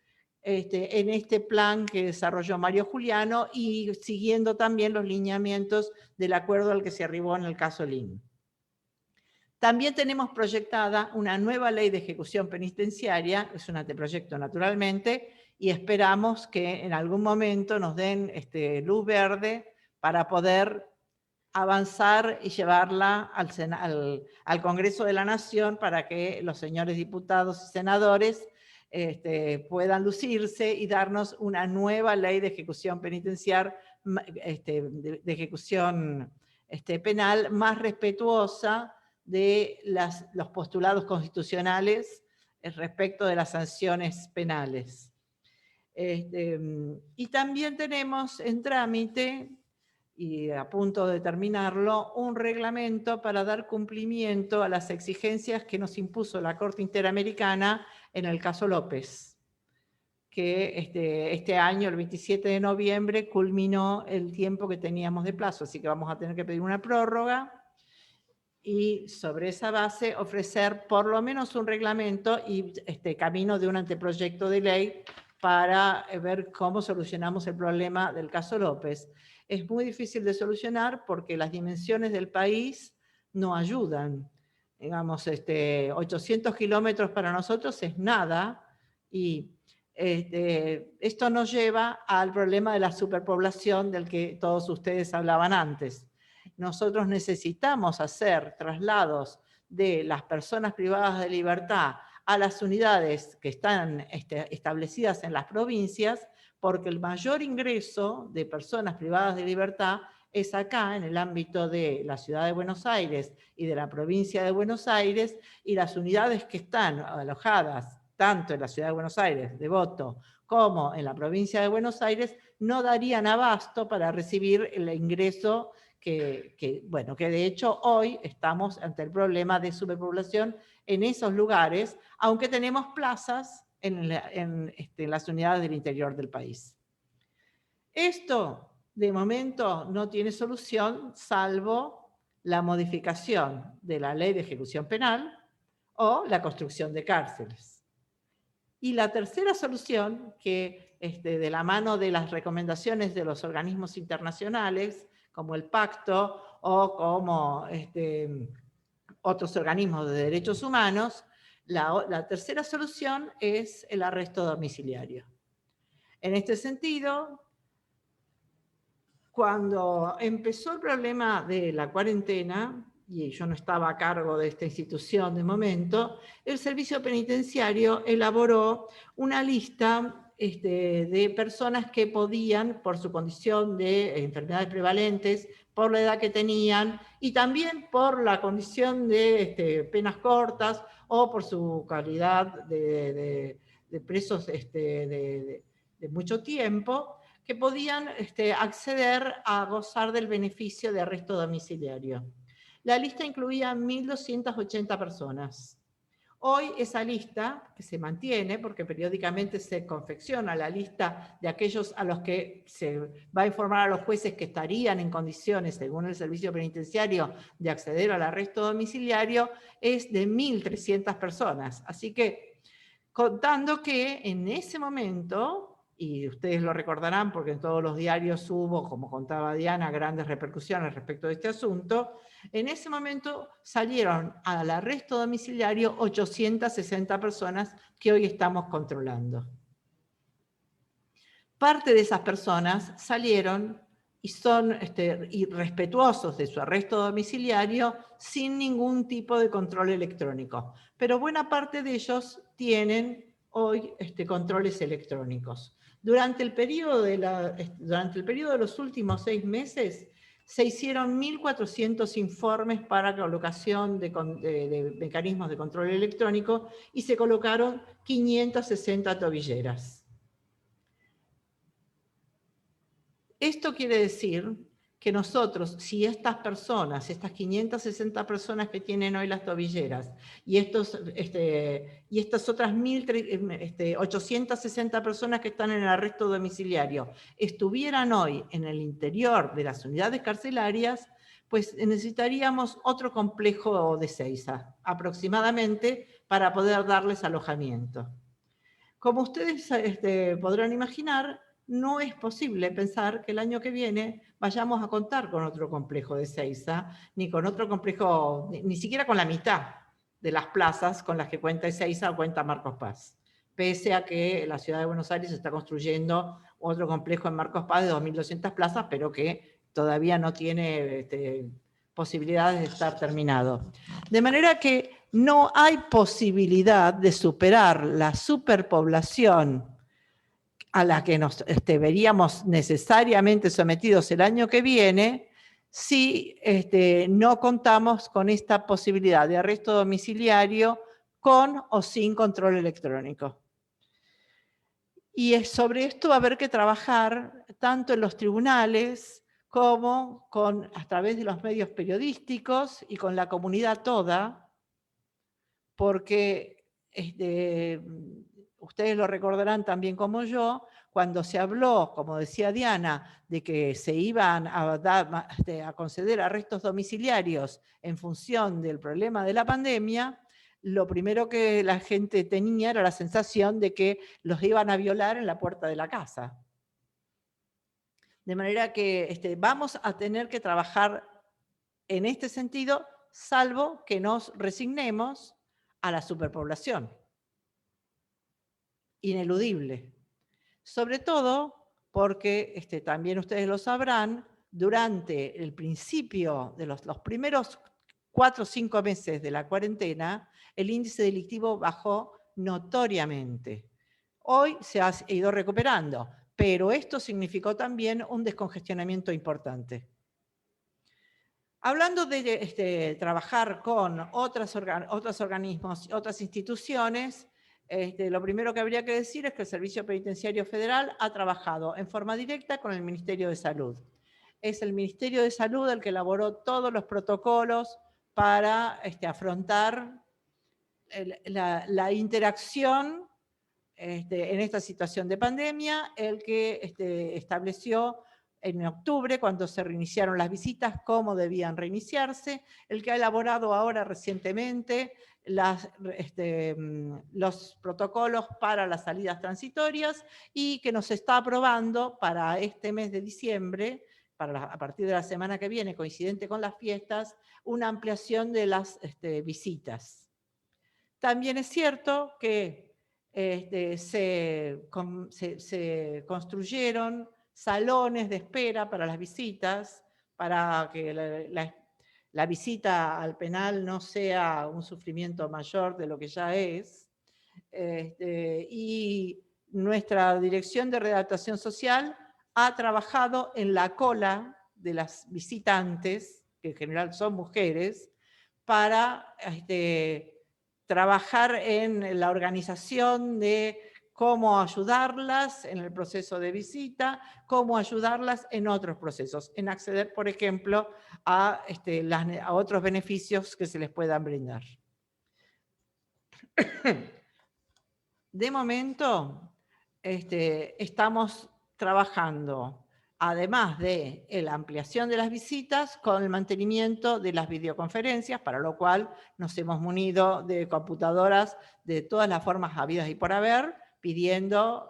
en este plan que desarrolló Mario Juliano y siguiendo también los lineamientos del acuerdo al que se arribó en el caso Lin. También tenemos proyectada una nueva ley de ejecución penitenciaria, es un anteproyecto naturalmente, y esperamos que en algún momento nos den luz verde para poder avanzar y llevarla al Congreso de la Nación para que los señores diputados y senadores puedan lucirse y darnos una nueva ley de ejecución penitenciaria, de ejecución penal más respetuosa de los postulados constitucionales respecto de las sanciones penales. Y también tenemos en trámite, y a punto de terminarlo, un reglamento para dar cumplimiento a las exigencias que nos impuso la Corte Interamericana en el caso López, que este año, el 27 de noviembre, culminó el tiempo que teníamos de plazo, así que vamos a tener que pedir una prórroga y sobre esa base ofrecer por lo menos un reglamento y camino de un anteproyecto de ley para ver cómo solucionamos el problema del caso López. Es muy difícil de solucionar porque las dimensiones del país no ayudan. Digamos, 800 kilómetros para nosotros es nada, y esto nos lleva al problema de la superpoblación del que todos ustedes hablaban antes. Nosotros necesitamos hacer traslados de las personas privadas de libertad a las unidades que están establecidas en las provincias, porque el mayor ingreso de personas privadas de libertad es acá, en el ámbito de la ciudad de Buenos Aires y de la provincia de Buenos Aires, y las unidades que están alojadas tanto en la ciudad de Buenos Aires, Devoto, como en la provincia de Buenos Aires, no darían abasto para recibir el ingreso que de hecho hoy estamos ante el problema de superpoblación en esos lugares, aunque tenemos plazas en las unidades del interior del país. Esto, de momento, no tiene solución salvo la modificación de la ley de ejecución penal o la construcción de cárceles. Y la tercera solución, que de la mano de las recomendaciones de los organismos internacionales, como el Pacto o como otros organismos de derechos humanos, la tercera solución es el arresto domiciliario. En este sentido, cuando empezó el problema de la cuarentena, y yo no estaba a cargo de esta institución de momento, el Servicio Penitenciario elaboró una lista de personas que podían, por su condición de enfermedades prevalentes, por la edad que tenían, y también por la condición de penas cortas, o por su calidad de presos de mucho tiempo, que podían acceder a gozar del beneficio de arresto domiciliario. La lista incluía 1.280 personas. Hoy esa lista, que se mantiene, porque periódicamente se confecciona la lista de aquellos a los que se va a informar a los jueces que estarían en condiciones, según el servicio penitenciario, de acceder al arresto domiciliario, es de 1.300 personas. Así que, contando que en ese momento, y ustedes lo recordarán porque en todos los diarios hubo, como contaba Diana, grandes repercusiones respecto de este asunto, en ese momento salieron al arresto domiciliario 860 personas que hoy estamos controlando. Parte de esas personas salieron y son irrespetuosos de su arresto domiciliario sin ningún tipo de control electrónico. Pero buena parte de ellos tienen hoy controles electrónicos. Durante el periodo de los últimos 6 meses, se hicieron 1.400 informes para colocación de mecanismos de control electrónico y se colocaron 560 tobilleras. Esto quiere decir que nosotros, si estas personas, estas 560 personas que tienen hoy las tobilleras, y estas otras 860 personas que están en el arresto domiciliario, estuvieran hoy en el interior de las unidades carcelarias, pues necesitaríamos otro complejo de Ezeiza, aproximadamente, para poder darles alojamiento. Como ustedes podrán imaginar, no es posible pensar que el año que viene vayamos a contar con otro complejo de Ezeiza, ni con otro complejo, ni siquiera con la mitad de las plazas con las que cuenta Ezeiza o cuenta Marcos Paz, pese a que la ciudad de Buenos Aires está construyendo otro complejo en Marcos Paz de 2.200 plazas, pero que todavía no tiene posibilidades de estar terminado. De manera que no hay posibilidad de superar la superpoblación a la que nos veríamos necesariamente sometidos el año que viene si no contamos con esta posibilidad de arresto domiciliario con o sin control electrónico. Y sobre esto va a haber que trabajar tanto en los tribunales como a través de los medios periodísticos y con la comunidad toda, porque ustedes lo recordarán también como yo, cuando se habló, como decía Diana, de que se iban a conceder arrestos domiciliarios en función del problema de la pandemia, lo primero que la gente tenía era la sensación de que los iban a violar en la puerta de la casa. De manera que vamos a tener que trabajar en este sentido, salvo que nos resignemos a la superpoblación. Ineludible. Sobre todo porque, también ustedes lo sabrán, durante el principio de los primeros 4 o 5 meses de la cuarentena, el índice delictivo bajó notoriamente. Hoy se ha ido recuperando, pero esto significó también un descongestionamiento importante. Hablando de trabajar con otros organismos y otras instituciones, lo primero que habría que decir es que el Servicio Penitenciario Federal ha trabajado en forma directa con el Ministerio de Salud. Es el Ministerio de Salud el que elaboró todos los protocolos para afrontar la interacción en esta situación de pandemia, el que estableció en octubre, cuando se reiniciaron las visitas, cómo debían reiniciarse, el que ha elaborado ahora recientemente los protocolos para las salidas transitorias y que nos está aprobando para este mes de diciembre, a partir de la semana que viene, coincidente con las fiestas, una ampliación de las visitas. También es cierto que se construyeron salones de espera para las visitas, para que la visita al penal no sea un sufrimiento mayor de lo que ya es. Y nuestra Dirección de Readaptación Social ha trabajado en la cola de las visitantes, que en general son mujeres, para trabajar en la organización de cómo ayudarlas en el proceso de visita, cómo ayudarlas en otros procesos, en acceder, por ejemplo, a otros beneficios que se les puedan brindar. De momento, estamos trabajando, además de la ampliación de las visitas, con el mantenimiento de las videoconferencias, para lo cual nos hemos munido de computadoras de todas las formas habidas y por haber, pidiendo,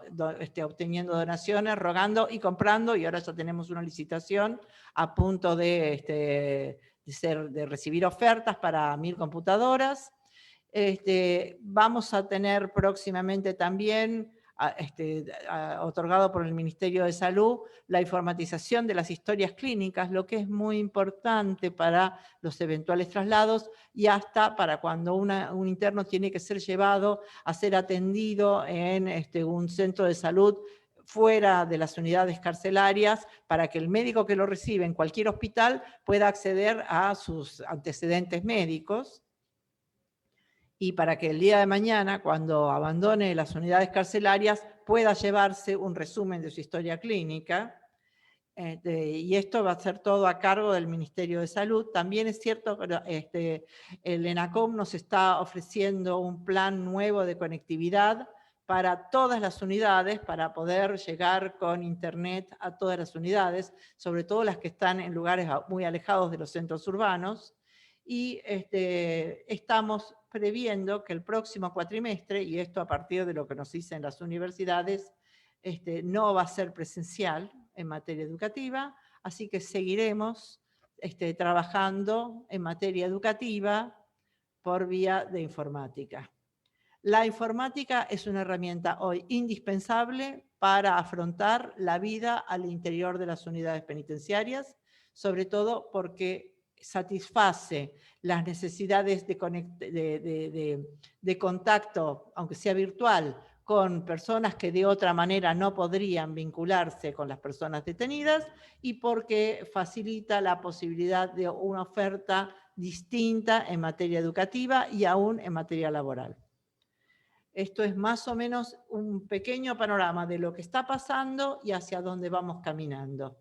obteniendo donaciones, rogando y comprando, y ahora ya tenemos una licitación a punto de recibir ofertas para 1000 computadoras. Vamos a tener próximamente también, otorgado por el Ministerio de Salud, la informatización de las historias clínicas, lo que es muy importante para los eventuales traslados y hasta para cuando un interno tiene que ser llevado a ser atendido en un centro de salud fuera de las unidades carcelarias para que el médico que lo recibe en cualquier hospital pueda acceder a sus antecedentes médicos y para que el día de mañana, cuando abandone las unidades carcelarias, pueda llevarse un resumen de su historia clínica. Y esto va a ser todo a cargo del Ministerio de Salud. También es cierto que el ENACOM nos está ofreciendo un plan nuevo de conectividad para todas las unidades, para poder llegar con internet a todas las unidades, sobre todo las que están en lugares muy alejados de los centros urbanos. Y estamos previendo que el próximo cuatrimestre, y esto a partir de lo que nos dicen las universidades, no va a ser presencial en materia educativa, así que seguiremos trabajando en materia educativa por vía de informática. La informática es una herramienta hoy indispensable para afrontar la vida al interior de las unidades penitenciarias, sobre todo porque satisface las necesidades de contacto, aunque sea virtual, con personas que de otra manera no podrían vincularse con las personas detenidas y porque facilita la posibilidad de una oferta distinta en materia educativa y aún en materia laboral. Esto es más o menos un pequeño panorama de lo que está pasando y hacia dónde vamos caminando.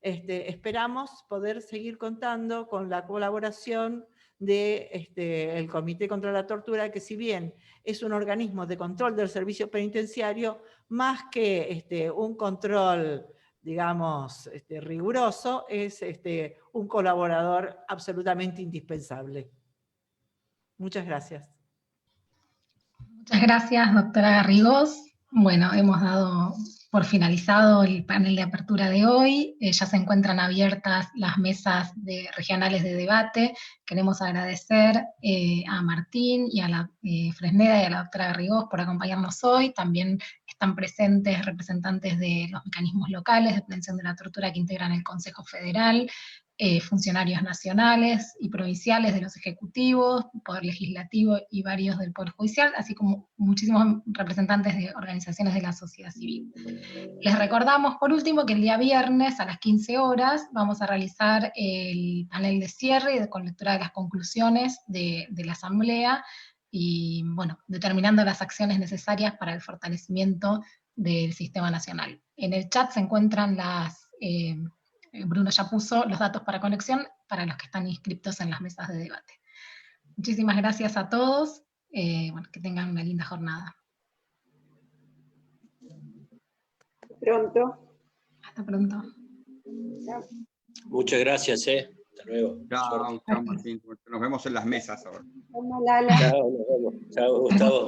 Esperamos poder seguir contando con la colaboración del Comité contra la Tortura, que si bien es un organismo de control del servicio penitenciario, más que un control, digamos, riguroso, es un colaborador absolutamente indispensable. Muchas gracias. Muchas gracias, doctora Garrigós. Bueno, hemos dado por finalizado el panel de apertura de hoy. Ya se encuentran abiertas las mesas regionales de debate. Queremos agradecer a Martín y a la Fresneda y a la doctora Garrigós por acompañarnos hoy. También están presentes representantes de los mecanismos locales de prevención de la tortura que integran el Consejo Federal, funcionarios nacionales y provinciales de los ejecutivos, Poder Legislativo y varios del Poder Judicial, así como muchísimos representantes de organizaciones de la sociedad civil. Les recordamos, por último, que el día viernes a las 15 horas vamos a realizar el panel de cierre con lectura de las conclusiones de la Asamblea y, bueno, determinando las acciones necesarias para el fortalecimiento del Sistema Nacional. En el chat se encuentran las... Bruno ya puso los datos para conexión para los que están inscritos en las mesas de debate. Muchísimas gracias a todos, bueno, que tengan una linda jornada. Pronto. Hasta pronto. Chao. Muchas gracias, hasta luego. Chao, Martín. Nos vemos en las mesas ahora. Hola, Lala. Chao, nos vemos. Chao, Gustavo.